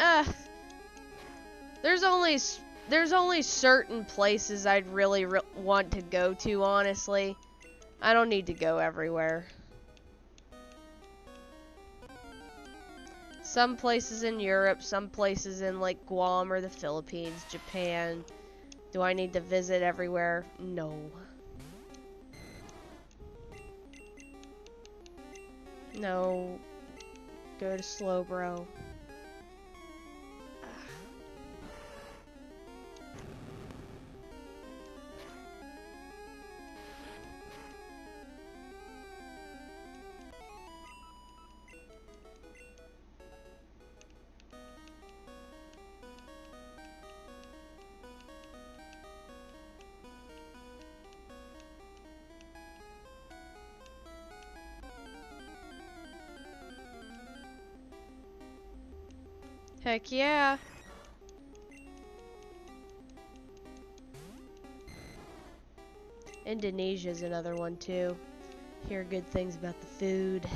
There's only certain places I'd really want to go to, honestly. I don't need to go everywhere. Some places in Europe, some places in like Guam or the Philippines, Japan. Do I need to visit everywhere? No. No. Go to slow, bro. Heck yeah. Indonesia's another one too. Hear good things about the food.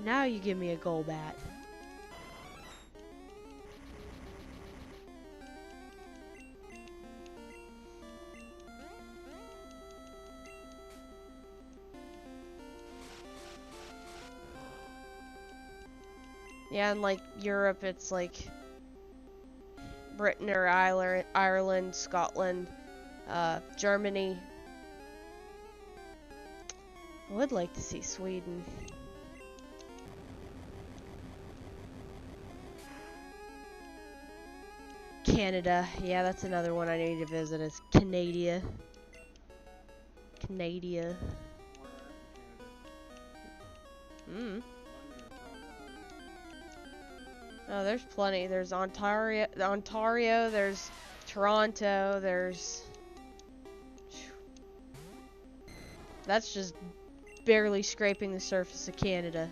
Now you give me a Golbat. Yeah, and like Europe, it's like Britain or Ireland, Scotland, Germany. I would like to see Sweden. Canada, yeah, that's another one I need to visit. Is Canada. Canada. Oh, there's plenty. There's Ontario, there's Toronto, there's... That's just barely scraping the surface of Canada.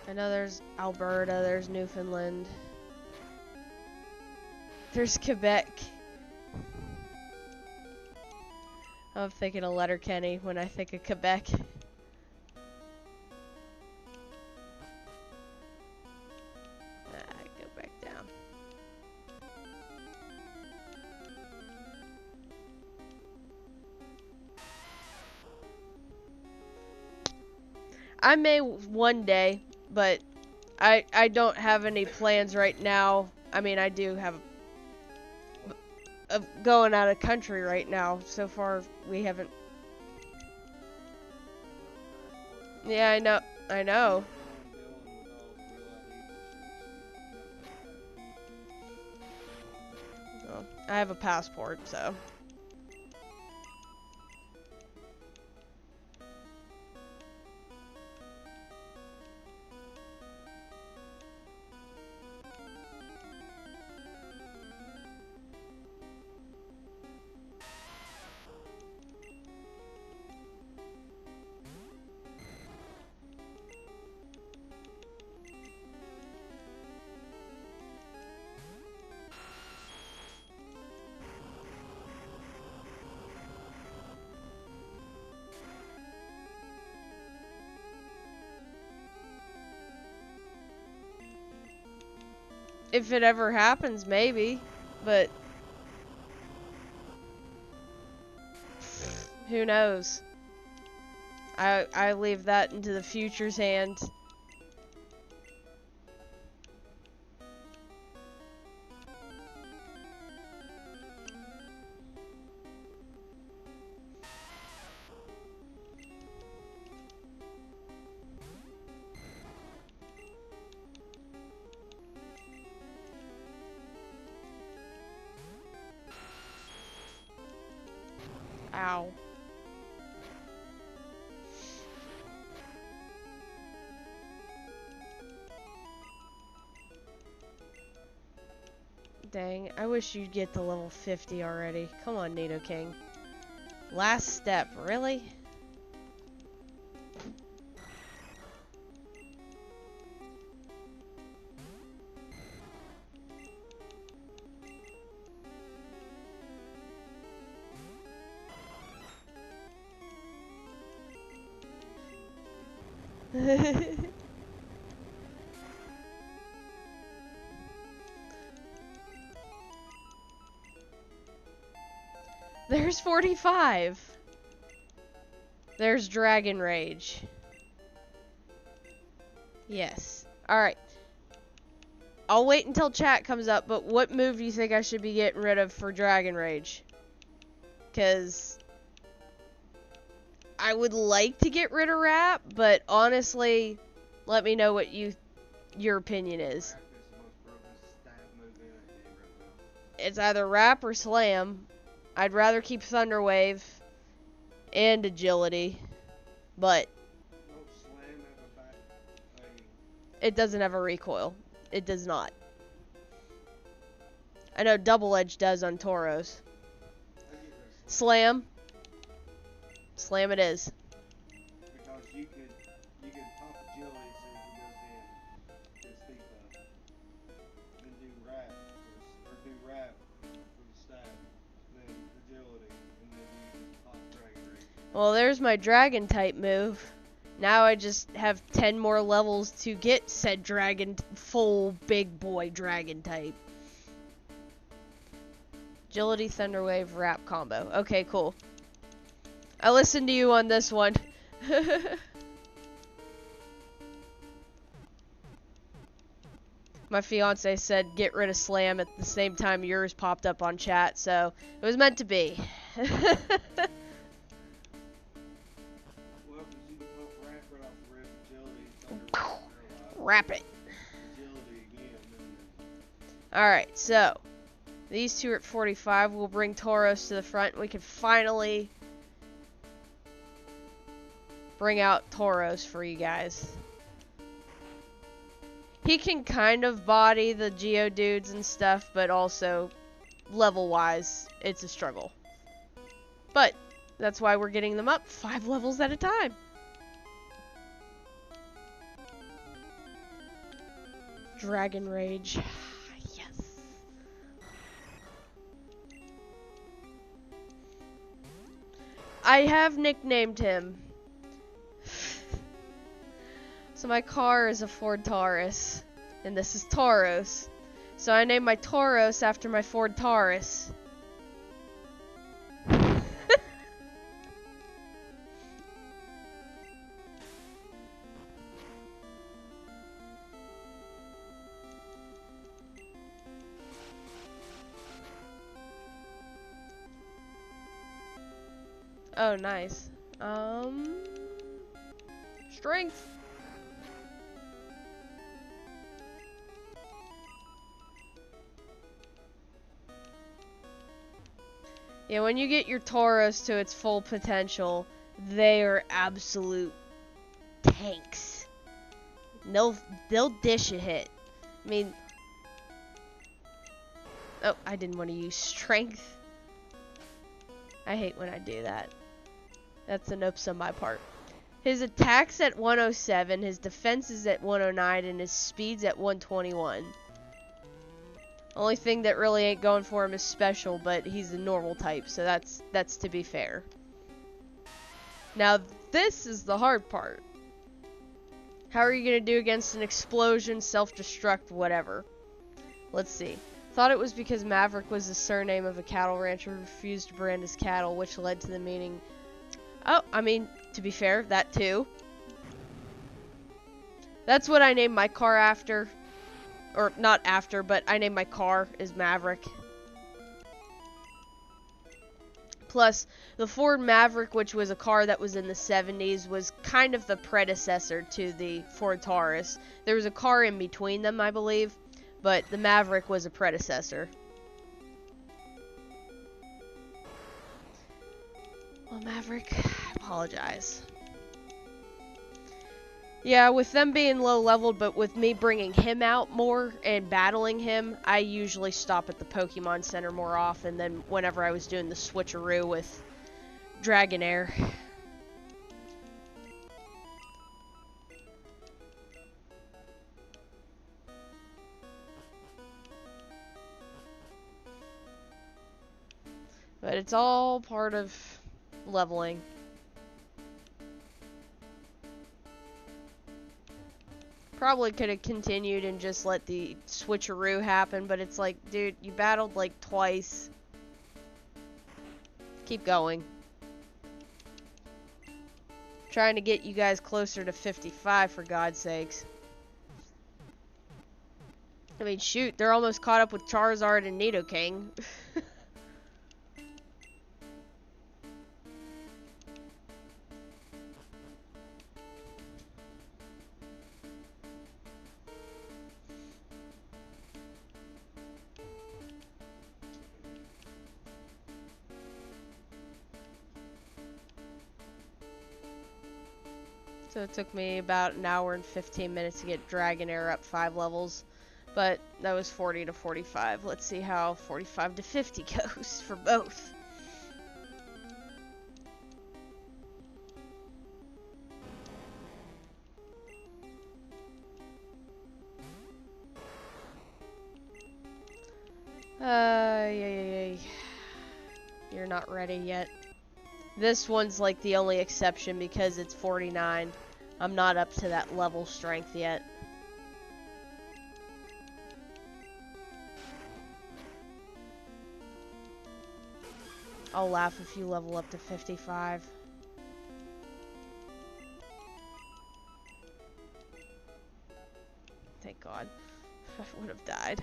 I know there's Alberta, there's Newfoundland. There's Quebec. I'm thinking of Letterkenny when I think of Quebec. Go back down. I may one day, but I don't have any plans right now. I mean, I do have going out of country right now. So far, we haven't. Yeah, I know. Well, I have a passport, so. If it ever happens, maybe. But who knows? I leave that into the future's hands. Ow. Dang, I wish you'd get to level 50 already. Come on, Nidoking. Last step, really? There's 45. There's Dragon Rage. Yes. Alright. I'll wait until chat comes up, but what move do you think I should be getting rid of for Dragon Rage? Because I would like to get rid of Rap, but honestly, let me know what your opinion is. It's either Rap or Slam. I'd rather keep Thunder Wave and Agility, but it doesn't have a recoil. It does not. I know Double Edge does on Tauros. Slam. Slam it is. Because you could pop agility as soon as it goes in. Then do rap or do rap for the stab. Then agility and then you pop dragon rage. Well, there's my dragon type move. Now I just have 10 more levels to get said dragon, full big boy dragon type. Agility, Thunder Wave, Rap combo. Okay, cool. I listened to you on this one. My fiance said get rid of Slam at the same time yours popped up on chat, so it was meant to be. Well, because you can pop rap right off the rip, agility, thunder wave, Wrap it. agility again. Alright, so these two are at 45. We'll bring Tauros to the front. We can finally bring out Tauros for you guys. He can kind of body the Geodudes and stuff, but also level-wise, it's a struggle. But that's why we're getting them up 5 levels at a time. Dragon Rage. Yes. I have nicknamed him. So my car is a Ford Taurus, and this is Tauros. So I named my Tauros after my Ford Taurus. Oh, nice. Strength. Yeah, when you get your Tauros to its full potential, they are absolute tanks. They'll dish a hit. I mean, oh, I didn't want to use strength. I hate when I do that. That's an oops on my part. His attack's at 107, his defense is at 109, and his speed's at 121. Only thing that really ain't going for him is special, but he's a normal type, so that's to be fair. Now, this is the hard part. How are you going to do against an explosion, self-destruct, whatever? Let's see. Thought it was because Maverick was the surname of a cattle rancher who refused to brand his cattle, which led to the meaning. Oh, I mean, to be fair, that too. That's what I named my car after. Or not after, but I named my car as Maverick. Plus, the Ford Maverick, which was a car that was in the 70s, was kind of the predecessor to the Ford Taurus. There was a car in between them, I believe, but the Maverick was a predecessor. Well, Maverick, I apologize. Yeah, with them being low leveled, but with me bringing him out more and battling him, I usually stop at the Pokemon Center more often than whenever I was doing the switcheroo with Dragonair. But it's all part of leveling. Probably could have continued and just let the switcheroo happen, but it's like, dude, you battled like twice. Keep going. Trying to get you guys closer to 55, for God's sakes. I mean, shoot, they're almost caught up with Charizard and Nidoking. So it took me about an hour and 15 minutes to get Dragonair up 5 levels. But that was 40 to 45. Let's see how 45 to 50 goes for both. Yeah. You're not ready yet. This one's like the only exception because it's 49. I'm not up to that level strength yet. I'll laugh if you level up to 55. Thank God. I would have died.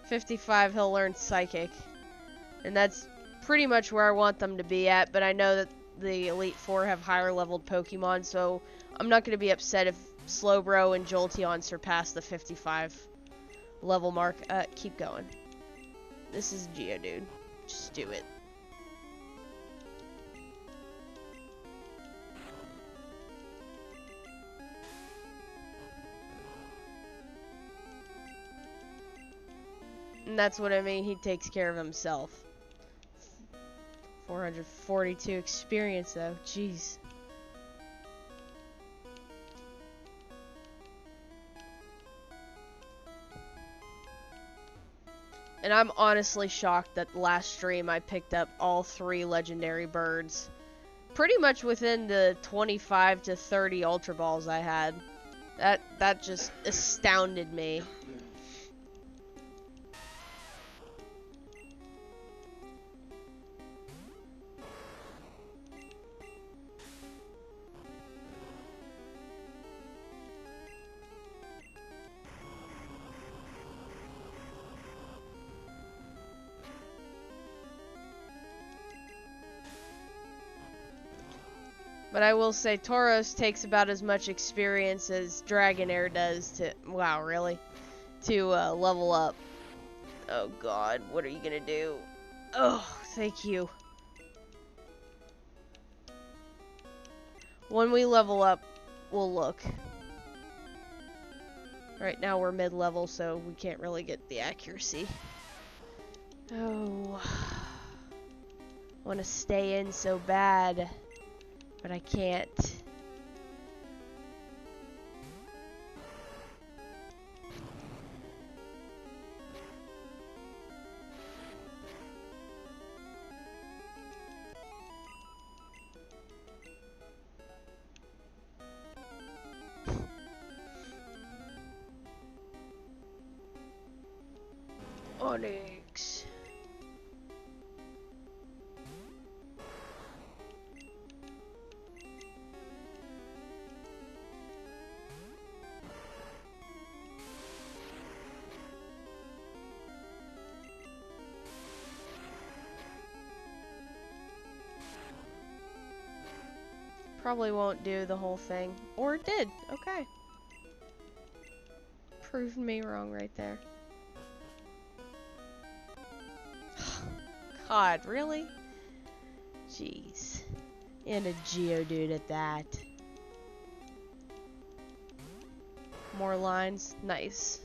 55, he'll learn Psychic. And that's pretty much where I want them to be at, but I know that the Elite Four have higher leveled Pokemon, so I'm not going to be upset if Slowbro and Jolteon surpass the 55 level mark. Keep going. This is Geodude. Just do it. And that's what I mean, he takes care of himself. 442 experience though, jeez. And I'm honestly shocked that last stream I picked up all 3 legendary birds. Pretty much within the 25 to 30 Ultra Balls I had. That just astounded me. But I will say Tauros takes about as much experience as Dragonair does to... Wow, really? To level up. Oh God, what are you gonna do? Oh, thank you. When we level up, we'll look. Right now we're mid-level, so we can't really get the accuracy. Oh. Want to stay in so bad. But I can't. Onyx. Probably won't do the whole thing. Or it did. Okay. Proved me wrong right there. God, really? Jeez. And a Geodude at that. More lines. Nice.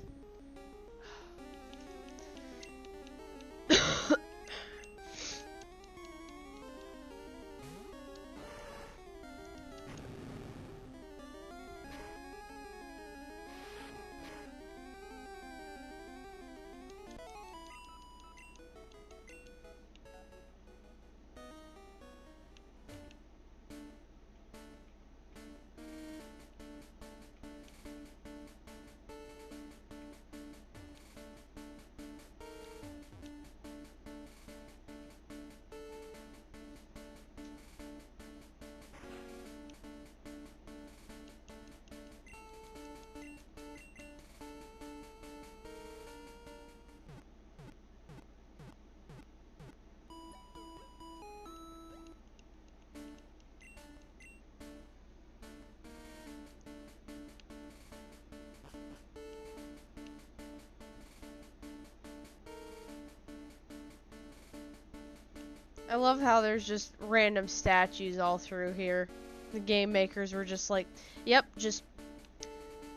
I love how there's just random statues all through here. The game makers were just like, yep, just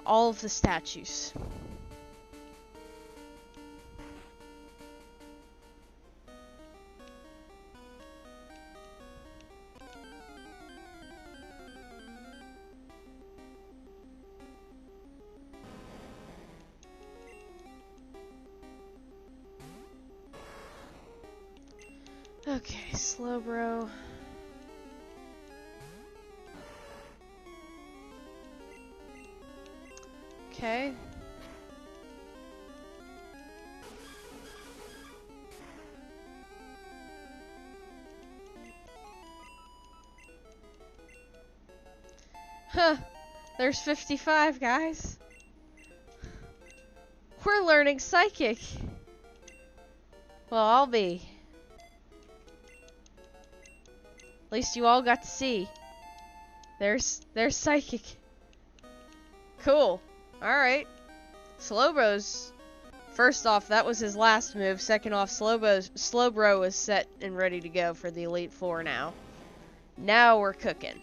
all of the statues. Okay, Slowbro. Okay. Huh. There's 55, guys. We're learning Psychic. Well, I'll be. At least you all got to see. There's Psychic. Cool. Alright. Slowbro's... First off, that was his last move. Second off, Slowbro was set and ready to go for the Elite Four now. Now we're cooking.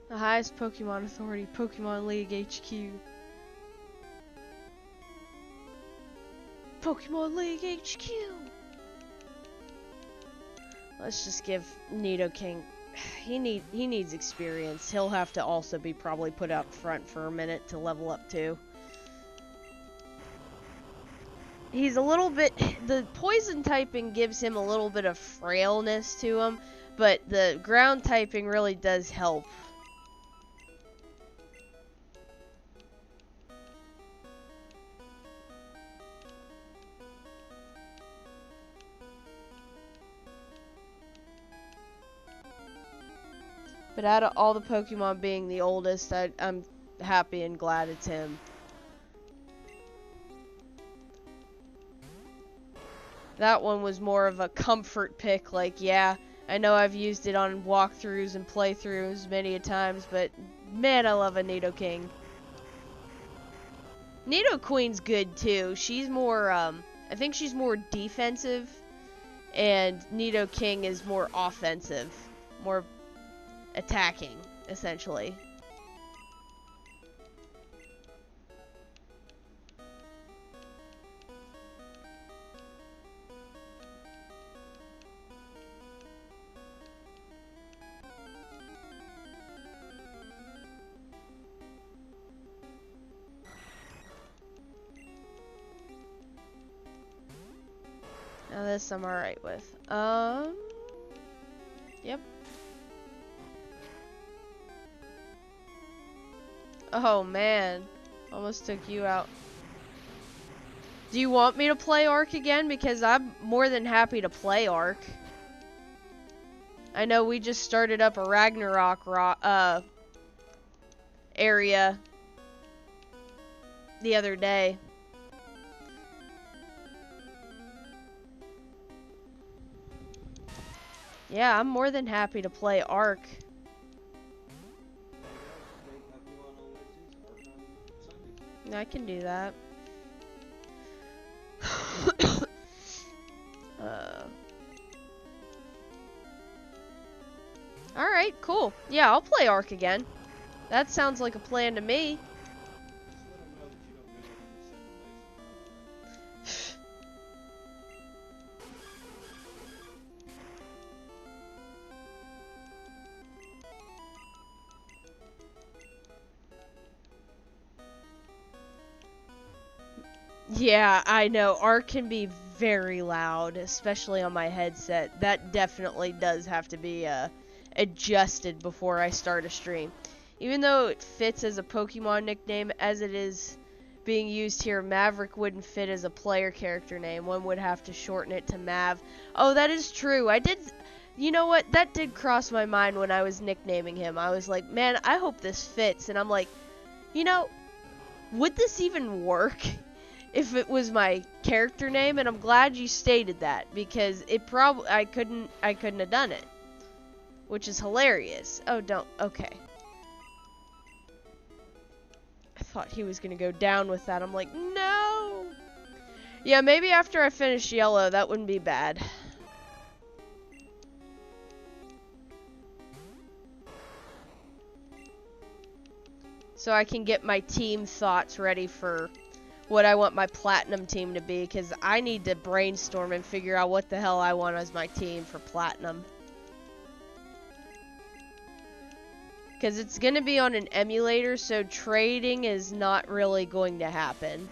The highest Pokemon authority, Pokemon League HQ. Pokemon League HQ! Let's just give Nidoking... He needs experience. He'll have to also be probably put up front for a minute to level up too. He's a little bit... The poison typing gives him a little bit of frailness to him, but the ground typing really does help. But out of all the Pokemon being the oldest, I'm happy and glad it's him. That one was more of a comfort pick, like, yeah, I know I've used it on walkthroughs and playthroughs many a times, but man, I love a Nidoking. Nidoqueen's good too. She's more, I think she's more defensive, and Nidoking is more offensive, more attacking, essentially. Now this I'm alright with. Yep. Oh man. Almost took you out. Do you want me to play Ark again? Because I'm more than happy to play Ark. I know we just started up a Ragnarok area the other day. Yeah, I'm more than happy to play Ark. I can do that. Alright, cool. Yeah, I'll play Ark again. That sounds like a plan to me. Yeah, I know. Ark can be very loud, especially on my headset. That definitely does have to be adjusted before I start a stream. Even though it fits as a Pokemon nickname, as it is being used here, Maverick wouldn't fit as a player character name. One would have to shorten it to Mav. Oh, that is true. You know what? That did cross my mind when I was nicknaming him. I was like, man, I hope this fits. And I'm like, you know, would this even work if it was my character name? And I'm glad you stated that, because I couldn't have done it, which is hilarious. Oh, okay. I thought he was gonna go down with that. I'm like, no. Yeah, maybe after I finish yellow, that wouldn't be bad. So I can get my team thoughts ready for what I want my platinum team to be, because I need to brainstorm and figure out what the hell I want as my team for platinum. Because it's going to be on an emulator, so trading is not really going to happen.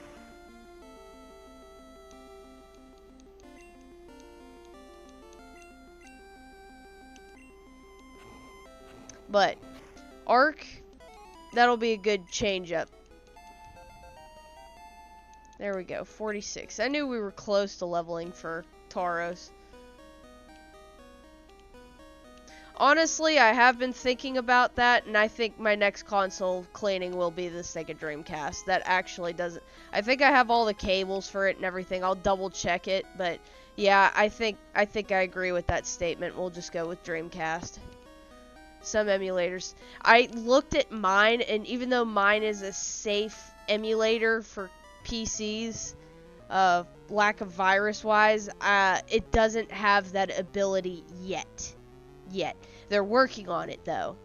But Ark, that'll be a good change up. There we go, 46. I knew we were close to leveling for Tauros. Honestly, I have been thinking about that, and I think my next console cleaning will be the Sega Dreamcast. That actually doesn't... I think I have all the cables for it and everything. I'll double check it, but yeah, I think I agree with that statement. We'll just go with Dreamcast. Some emulators. I looked at mine, and even though mine is a safe emulator for PCs, lack of virus-wise, it doesn't have that ability yet. They're working on it, though.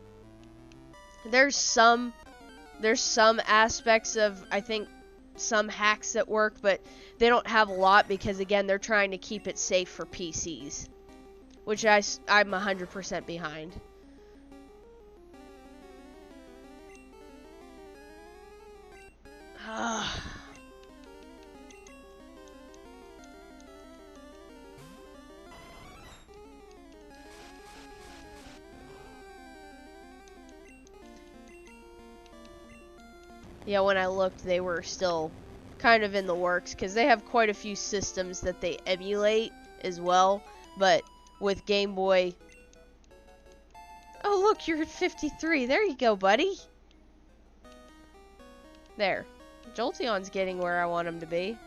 There's some aspects of, I think, some hacks that work, but they don't have a lot because, again, they're trying to keep it safe for PCs, which I'm 100% behind. Yeah, when I looked, they were still kind of in the works, because they have quite a few systems that they emulate as well, but with Game Boy... Oh, look, you're at 53. There you go, buddy. There. Jolteon's getting where I want him to be.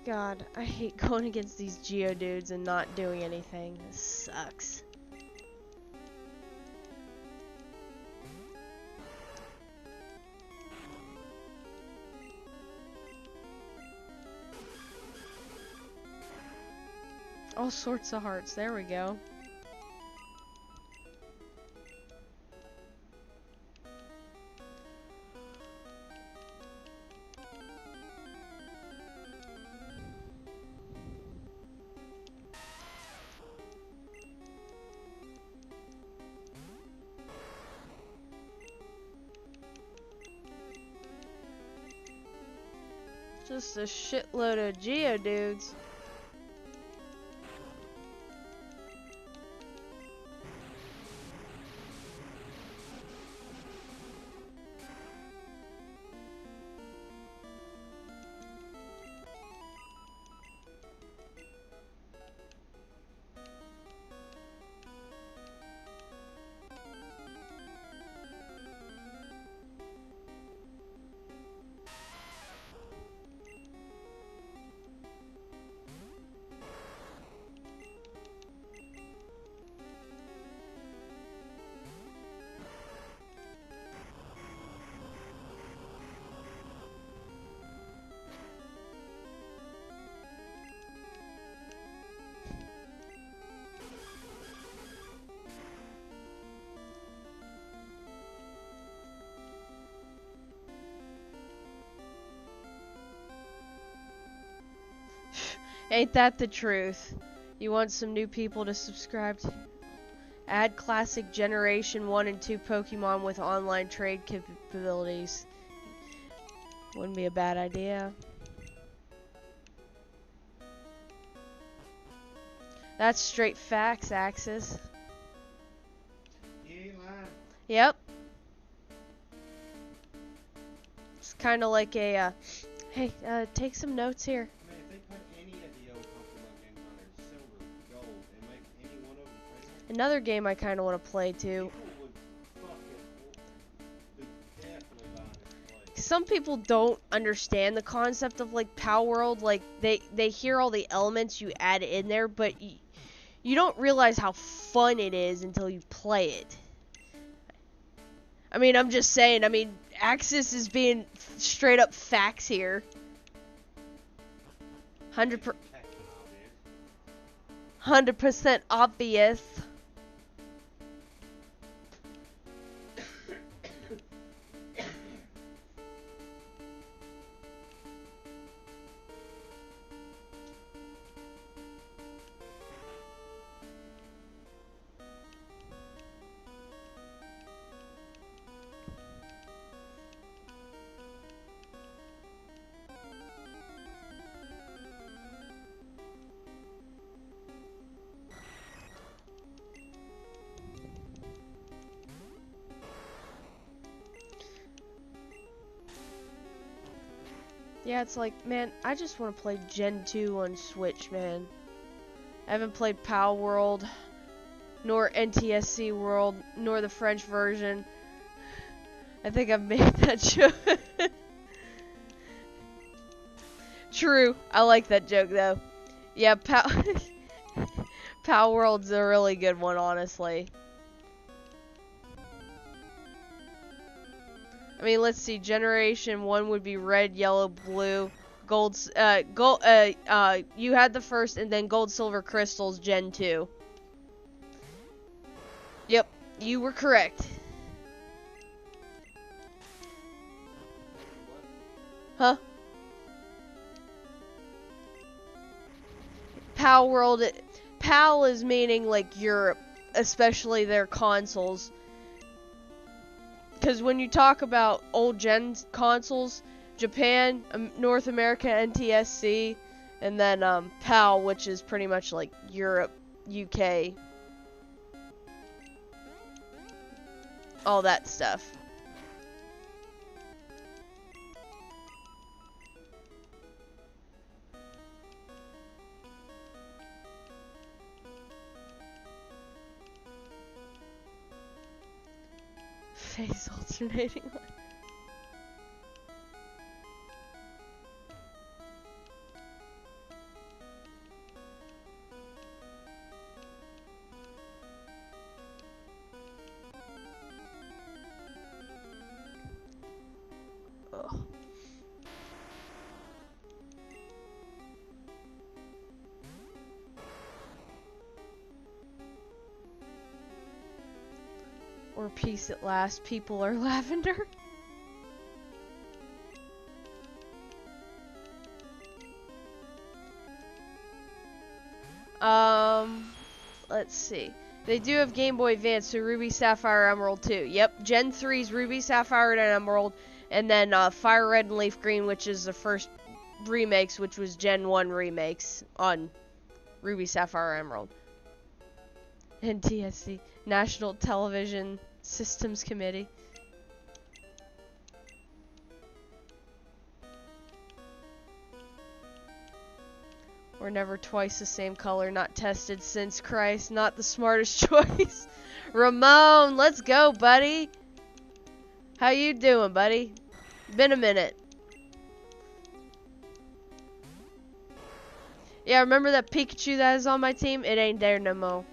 God, I hate going against these Geodudes and not doing anything. This sucks. All sorts of hearts. There we go. Just a shitload of Geodudes. Ain't that the truth? You want some new people to subscribe to? Add classic Generation 1 and 2 Pokemon with online trade capabilities. Wouldn't be a bad idea. That's straight facts, Axis. You ain't lying. Yep. It's kind of like a, hey, take some notes here. Man, if they put any of the old Pokemon games on there, silver, gold, and make any one of them famous, Another game I kind of want to play too. people would definitely buy this place. Some people don't understand the concept of like Power World. Like they hear all the elements you add in there, but you don't realize how fun it is until you play it. I mean, I'm just saying. I mean, Axis is being straight up facts here. 100% obvious. Yeah, it's like, man, I just want to play Gen 2 on Switch, man. I haven't played Power World, nor NTSC World, nor the French version. I think I've made that joke. True, I like that joke though. Yeah, Power World's a really good one, honestly. I mean, let's see. Generation 1 would be red, yellow, blue, gold. You had the first, and then gold, silver, crystals. Gen 2. Yep, you were correct. Huh? PAL World. PAL is meaning like Europe, especially their consoles. Because when you talk about old gen consoles, Japan, North America, NTSC, and then PAL, which is pretty much like Europe, UK, all that stuff. Phase alternating. Or peace at last. People are lavender. Let's see. They do have Game Boy Advance, so Ruby, Sapphire, Emerald too. Yep, Gen 3's Ruby, Sapphire, and Emerald, and then Fire Red and Leaf Green, which is the first remakes, which was Gen 1 remakes on Ruby, Sapphire, Emerald. NTSC, National Television Systems Committee. We're never twice the same color, not tested since Christ, not the smartest choice. Ramon, let's go, buddy. How you doing, buddy? Been a minute. Yeah, remember that Pikachu that is on my team? It ain't there no more.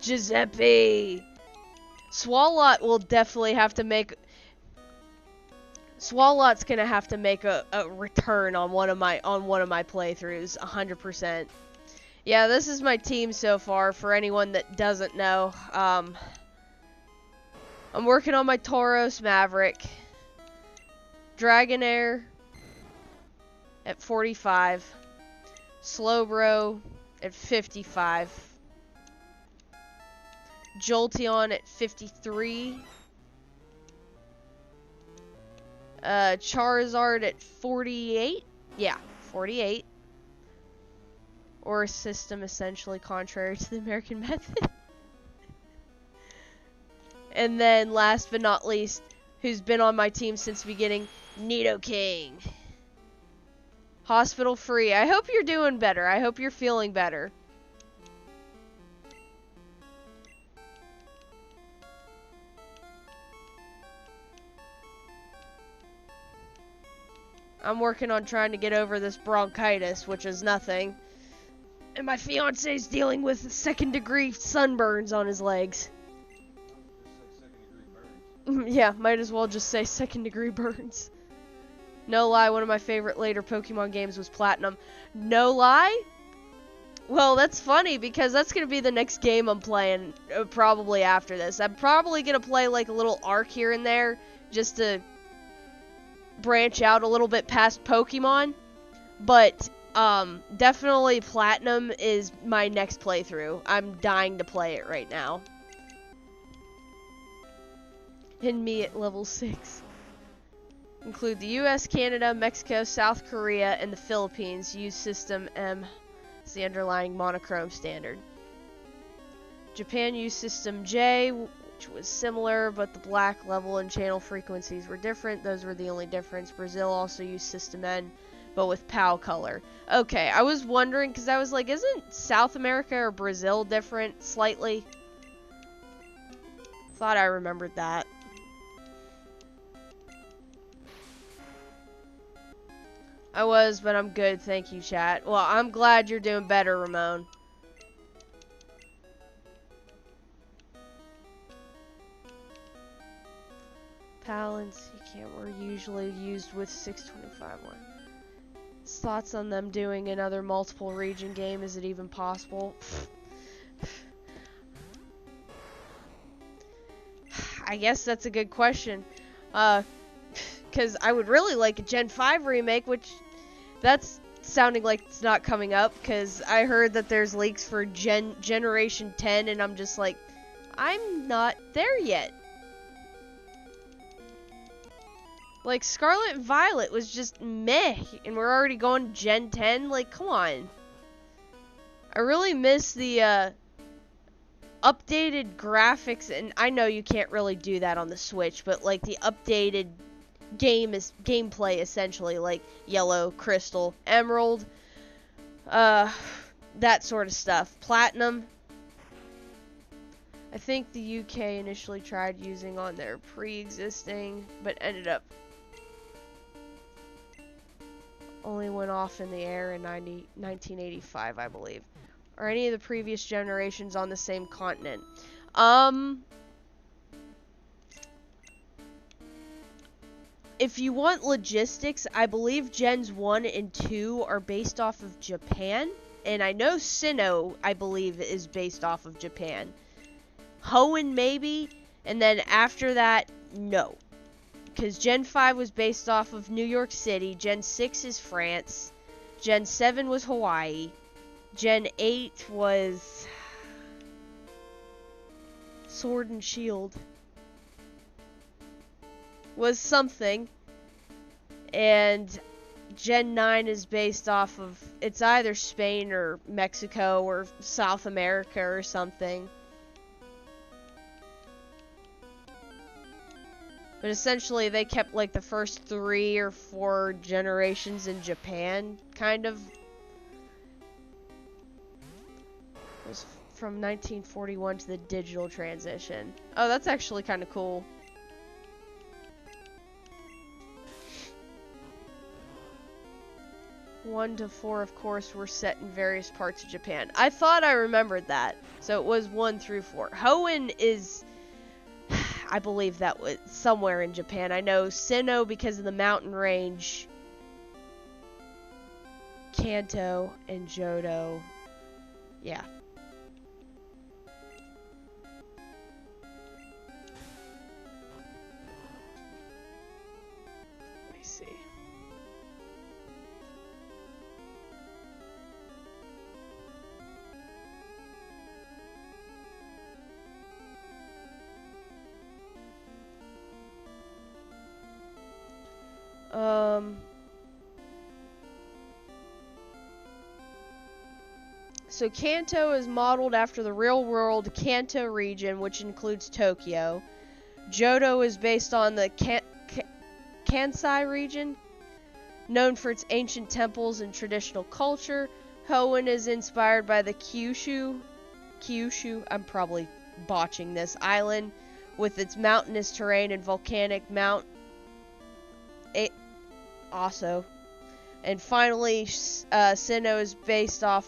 Giuseppe! Swalot will definitely have to make... Swalot's gonna have to make a return on one of my playthroughs, 100%. Yeah, this is my team so far, for anyone that doesn't know. I'm working on my Tauros Maverick. Dragonair at 45. Slowbro at 55. Jolteon at 53. Charizard at 48. Yeah, 48. Or a system essentially contrary to the American method. And then last but not least, who's been on my team since the beginning, Nidoking. Hospital free. I hope you're doing better. I hope you're feeling better. I'm working on trying to get over this bronchitis, which is nothing. And my fiance's dealing with second-degree sunburns on his legs. Yeah, might as well just say second-degree burns. No lie, one of my favorite later Pokemon games was Platinum. No lie? Well, that's funny, because that's going to be the next game I'm playing, probably after this. I'm probably going to play, like, a little arc here and there, just to branch out a little bit past Pokemon. But, definitely Platinum is my next playthrough. I'm dying to play it right now. And me at level 6. Include the US, Canada, Mexico, South Korea, and the Philippines. Use System M as the underlying monochrome standard. Japan used System J, which was similar, but the black level and channel frequencies were different. Those were the only difference. Brazil also used System N, but with POW color. Okay, I was wondering, because I was like, isn't South America or Brazil different slightly? Thought I remembered that. I was, but I'm good, thank you, chat. Well, I'm glad you're doing better, Ramon. PAL and CCAM were usually used with 625 one. Thoughts on them doing another multiple region game? Is it even possible? I guess that's a good question. Because I would really like a Gen 5 remake, which that's sounding like it's not coming up, because I heard that there's leaks for Generation 10, and I'm just like, I'm not there yet. Like, Scarlet and Violet was just meh, and we're already going to Gen 10? Like, come on. I really miss the, updated graphics, and I know you can't really do that on the Switch, but, like, the updated gameplay, essentially, like Yellow, Crystal, Emerald, that sort of stuff. Platinum. I think the UK initially tried using on their pre-existing, but ended up only went off in the air in 1985, I believe. Or any of the previous generations on the same continent. If you want logistics, I believe Gens 1 and 2 are based off of Japan. and I know Sinnoh, I believe, is based off of Japan. Hoenn maybe, and then after that, no. Because Gen 5 was based off of New York City, Gen 6 is France, Gen 7 was Hawaii, Gen 8 was Sword and Shield. Was something. And Gen 9 is based off of, it's either Spain or Mexico or South America or something. But essentially they kept like the first 3 or 4 generations in Japan, kind of. It was from 1941 to the digital transition. Oh, that's actually kind of cool. One to 4, of course, were set in various parts of Japan. I thought I remembered that. So it was 1 through 4. Hoenn is, I believe that was somewhere in Japan. I know Sinnoh because of the mountain range. Kanto and Johto. Yeah. Let me see. So Kanto is modeled after the real-world Kanto region, which includes Tokyo. Johto is based on the Kansai region, known for its ancient temples and traditional culture. Hoenn is inspired by the Kyushu, I'm probably botching this, island, with its mountainous terrain and volcanic Mount Aso. And finally, Sinnoh is based on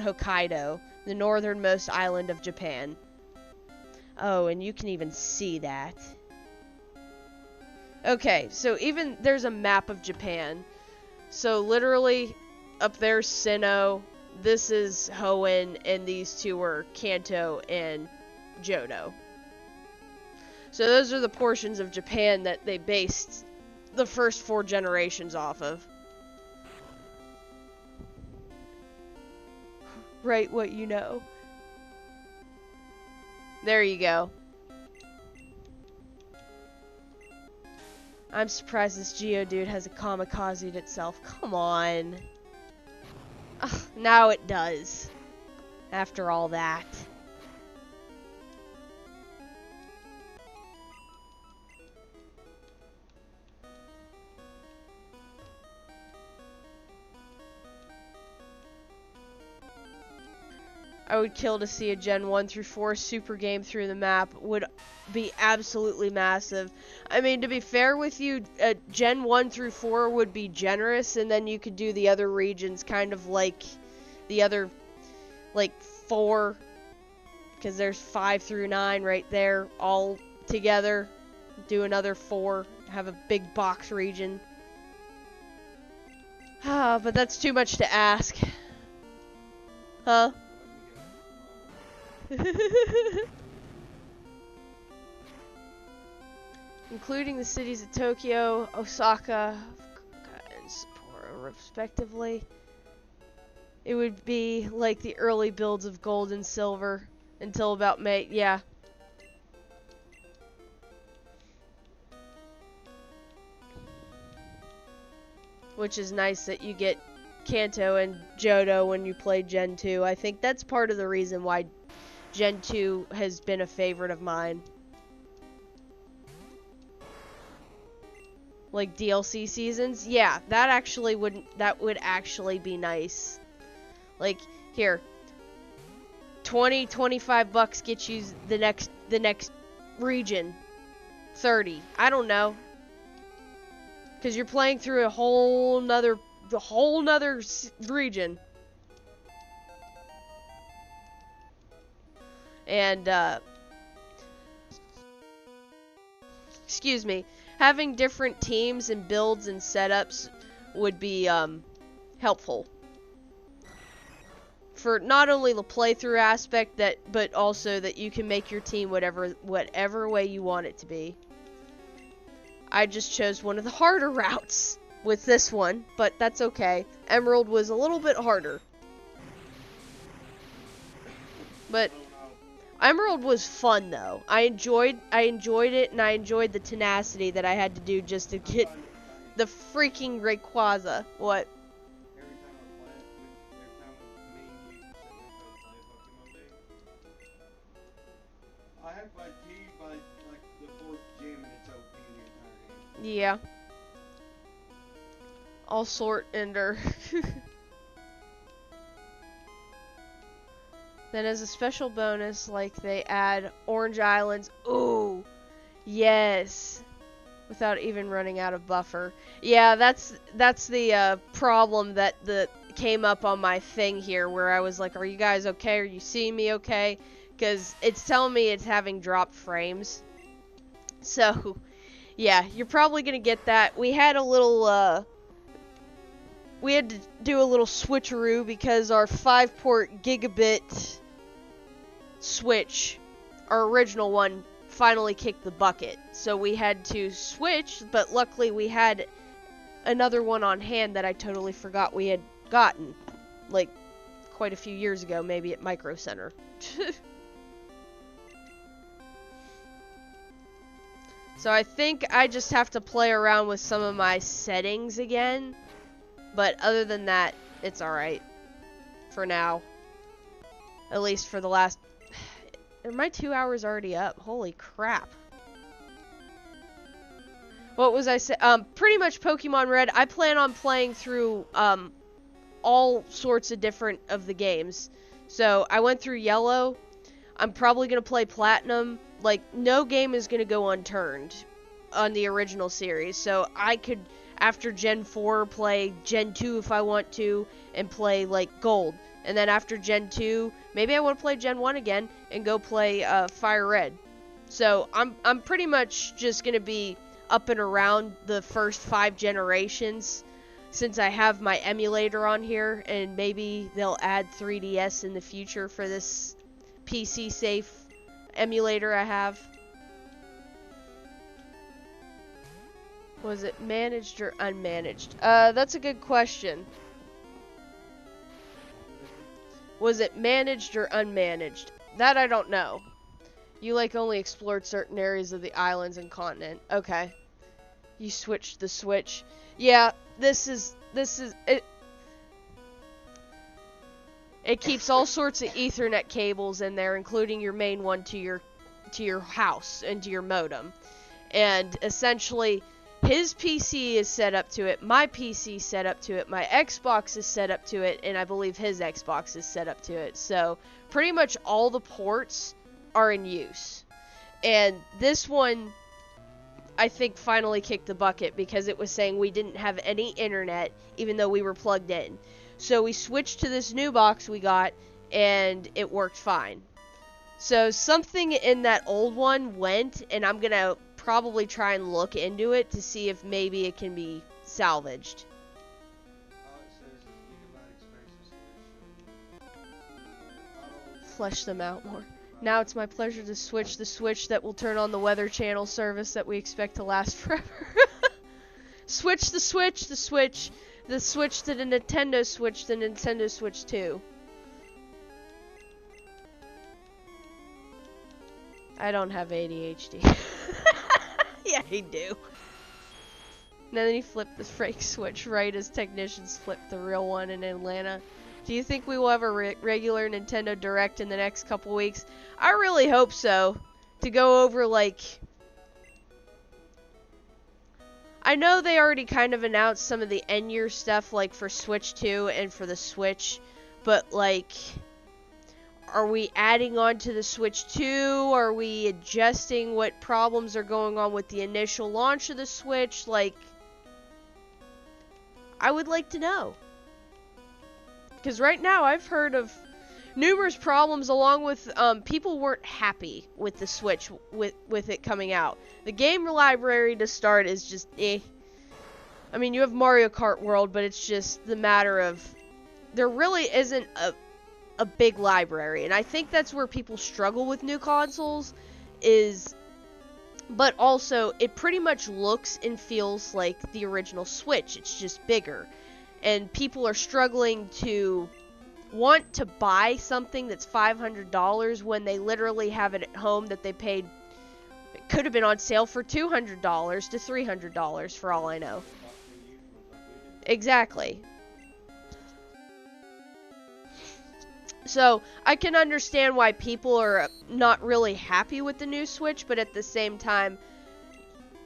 Hokkaido, the northernmost island of Japan. Oh, and you can even see that. Okay, so even there's a map of Japan. So literally, up there's Sinnoh, this is Hoenn, and these two are Kanto and Johto. So those are the portions of Japan that they based the first 4 generations off of. Write what you know. There you go. I'm surprised this Geodude has a kamikazed itself. Come on. Ugh, now it does. After all that. I would kill to see a Gen 1 through 4 super game through the map. Would be absolutely massive. I mean, to be fair with you, Gen 1 through 4 would be generous, and then you could do the other regions kind of like the other, like, 4, because there's 5 through 9 right there, all together. Do another 4, have a big box region. Ah, but that's too much to ask. Huh? Including the cities of Tokyo, Osaka, and Sapporo, respectively. It would be like the early builds of gold and silver until about May. Yeah. Which is nice that you get Kanto and Johto when you play Gen 2. I think that's part of the reason why Gen 2 has been a favorite of mine. Like DLC seasons? Yeah, that would actually be nice. Like, here. 25 bucks gets you the next region. 30. I don't know. Cause you're playing through a whole nother region. And, excuse me, having different teams and builds and setups would be, helpful. for not only the playthrough aspect but also that you can make your team whatever way you want it to be. I just chose one of the harder routes with this one, but that's okay. Emerald was a little bit harder. But Emerald was fun though. I enjoyed it, and I enjoyed the tenacity that I had to do just to get the freaking Rayquaza. What? I have my T by like the 4th gym and it's OP the entire game. Yeah. I'll sort Ender. Then as a special bonus, like they add Orange Islands. Ooh, yes. Without even running out of buffer. Yeah, that's the problem that came up on my thing here, where I was like, "Are you guys okay? Are you seeing me okay?" Because it's telling me it's having dropped frames. So, yeah, you're probably gonna get that. We had a little we had to do a little switcheroo because our 5-port gigabit switch, our original one, finally kicked the bucket. So we had to switch, but luckily we had another one on hand that I totally forgot we had gotten, like, quite a few years ago, maybe at Micro Center. So I think I just have to play around with some of my settings again. But other than that, it's alright. For now. At least for the last... Are my 2 hours already up? Holy crap. What was I saying? Pretty much Pokemon Red. I plan on playing through all sorts of different of the games. So I went through Yellow. I'm probably going to play Platinum. Like, no game is going to go unturned on the original series. So I could, after Gen 4, play Gen 2 if I want to, and play, like, Gold. And then after Gen 2, maybe I want to play Gen 1 again, and go play Fire Red. So I'm pretty much just going to be up and around the first 5 generations, since I have my emulator on here, and maybe they'll add 3DS in the future for this PC safe emulator I have. Was it managed or unmanaged? That's a good question. Was it managed or unmanaged? That I don't know. You like only explored certain areas of the islands and continent. Okay. You switched the switch. Yeah, this is it. It keeps all sorts of Ethernet cables in there, including your main one to your house and to your modem. And essentially, his PC is set up to it, my PC is set up to it, my Xbox is set up to it, and I believe his Xbox is set up to it. So, pretty much all the ports are in use. And this one, I think, finally kicked the bucket because it was saying we didn't have any internet, even though we were plugged in. So we switched to this new box we got, and it worked fine. So something in that old one went, and I'm going to probably try and look into it to see if maybe it can be salvaged. Flesh them out more. Now it's my pleasure to switch the switch that will turn on the Weather Channel service that we expect to last forever. Switch the switch, the switch to the Nintendo Switch, the Nintendo Switch 2. I don't have ADHD. Yeah, I do. And then he flipped the fake switch right as technicians flipped the real one in Atlanta. Do you think we will have a regular Nintendo Direct in the next couple weeks? I really hope so. To go over, like... I know they already kind of announced some of the end-year stuff, like, for Switch 2 and for the Switch. But, like... Are we adding on to the Switch 2? Are we adjusting what problems are going on with the initial launch of the Switch? Like... I would like to know. Because right now I've heard of numerous problems, along with people weren't happy with the Switch with it coming out. The game library to start is just eh. I mean, you have Mario Kart World, but it's just the matter of there really isn't a big library. And I think that's where people struggle with new consoles is, but also it pretty much looks and feels like the original Switch. It's just bigger. And people are struggling to want to buy something that's $500 when they literally have it at home that they paid, it could have been on sale for $200 to $300 for all I know. Exactly. So I can understand why people are not really happy with the new Switch, but at the same time,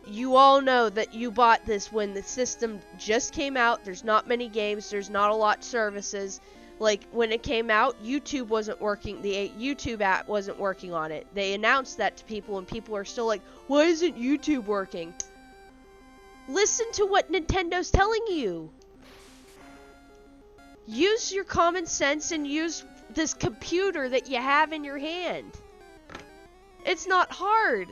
you all know that you bought this when the system just came out. There's not many games, there's not a lot of services. Like, when it came out, YouTube wasn't working, the YouTube app wasn't working on it. They announced that to people, and people are still like, why isn't YouTube working? Listen to what Nintendo's telling you. Use your common sense and use this computer that you have in your hand. It's not hard.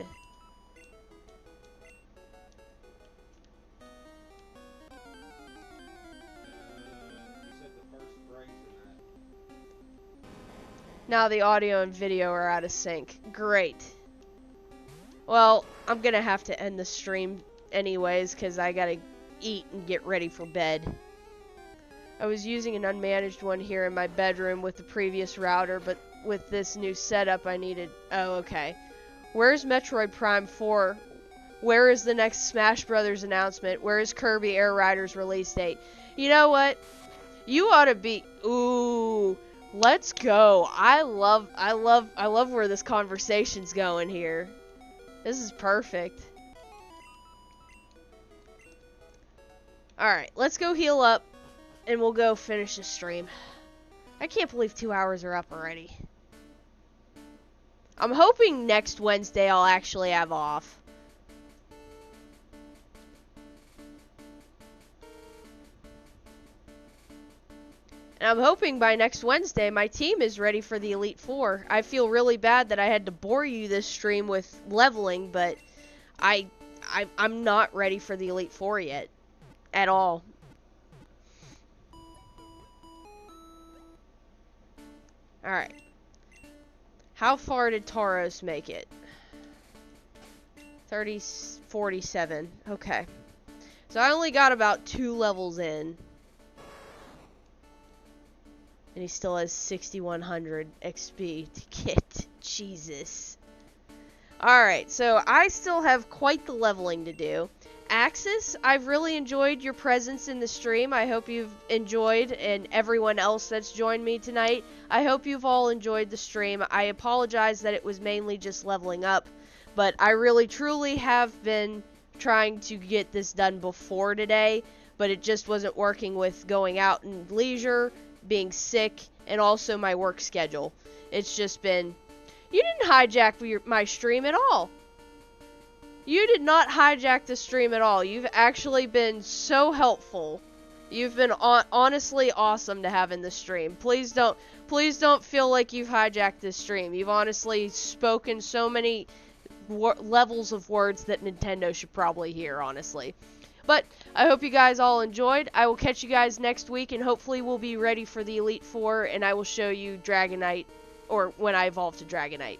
Now the audio and video are out of sync. Great. Well, I'm gonna have to end the stream anyways, because I gotta eat and get ready for bed. I was using an unmanaged one here in my bedroom with the previous router, but with this new setup I needed... Oh, okay. Where's Metroid Prime 4? Where is the next Smash Brothers announcement? Where is Kirby Air Riders release date? You know what? You ought to be... Ooh... Let's go. I love where this conversation's going here. This is perfect. Alright, let's go heal up, and we'll go finish the stream. I can't believe 2 hours are up already. I'm hoping next Wednesday I'll actually have off. And I'm hoping by next Wednesday my team is ready for the Elite Four. I feel really bad that I had to bore you this stream with leveling, but I'm not ready for the Elite Four yet. At all. Alright. How far did Tauros make it? 47. Okay. So I only got about 2 levels in. And he still has 6,100 XP to get. Jesus. Alright, so I still have quite the leveling to do. Axis, I've really enjoyed your presence in the stream. I hope you've enjoyed, and everyone else that's joined me tonight. I hope you've all enjoyed the stream. I apologize that it was mainly just leveling up, but I really truly have been trying to get this done before today, but it just wasn't working with going out in leisure, being sick, and also my work schedule. It's just been... You didn't hijack my stream at all. You did not hijack the stream at all. You've actually been so helpful. You've been honestly awesome to have in the stream. Please don't feel like you've hijacked this stream. You've honestly spoken so many levels of words that Nintendo should probably hear, honestly. But I hope you guys all enjoyed. I will catch you guys next week, and hopefully we'll be ready for the Elite Four, and I will show you Dragonite, or when I evolve to Dragonite.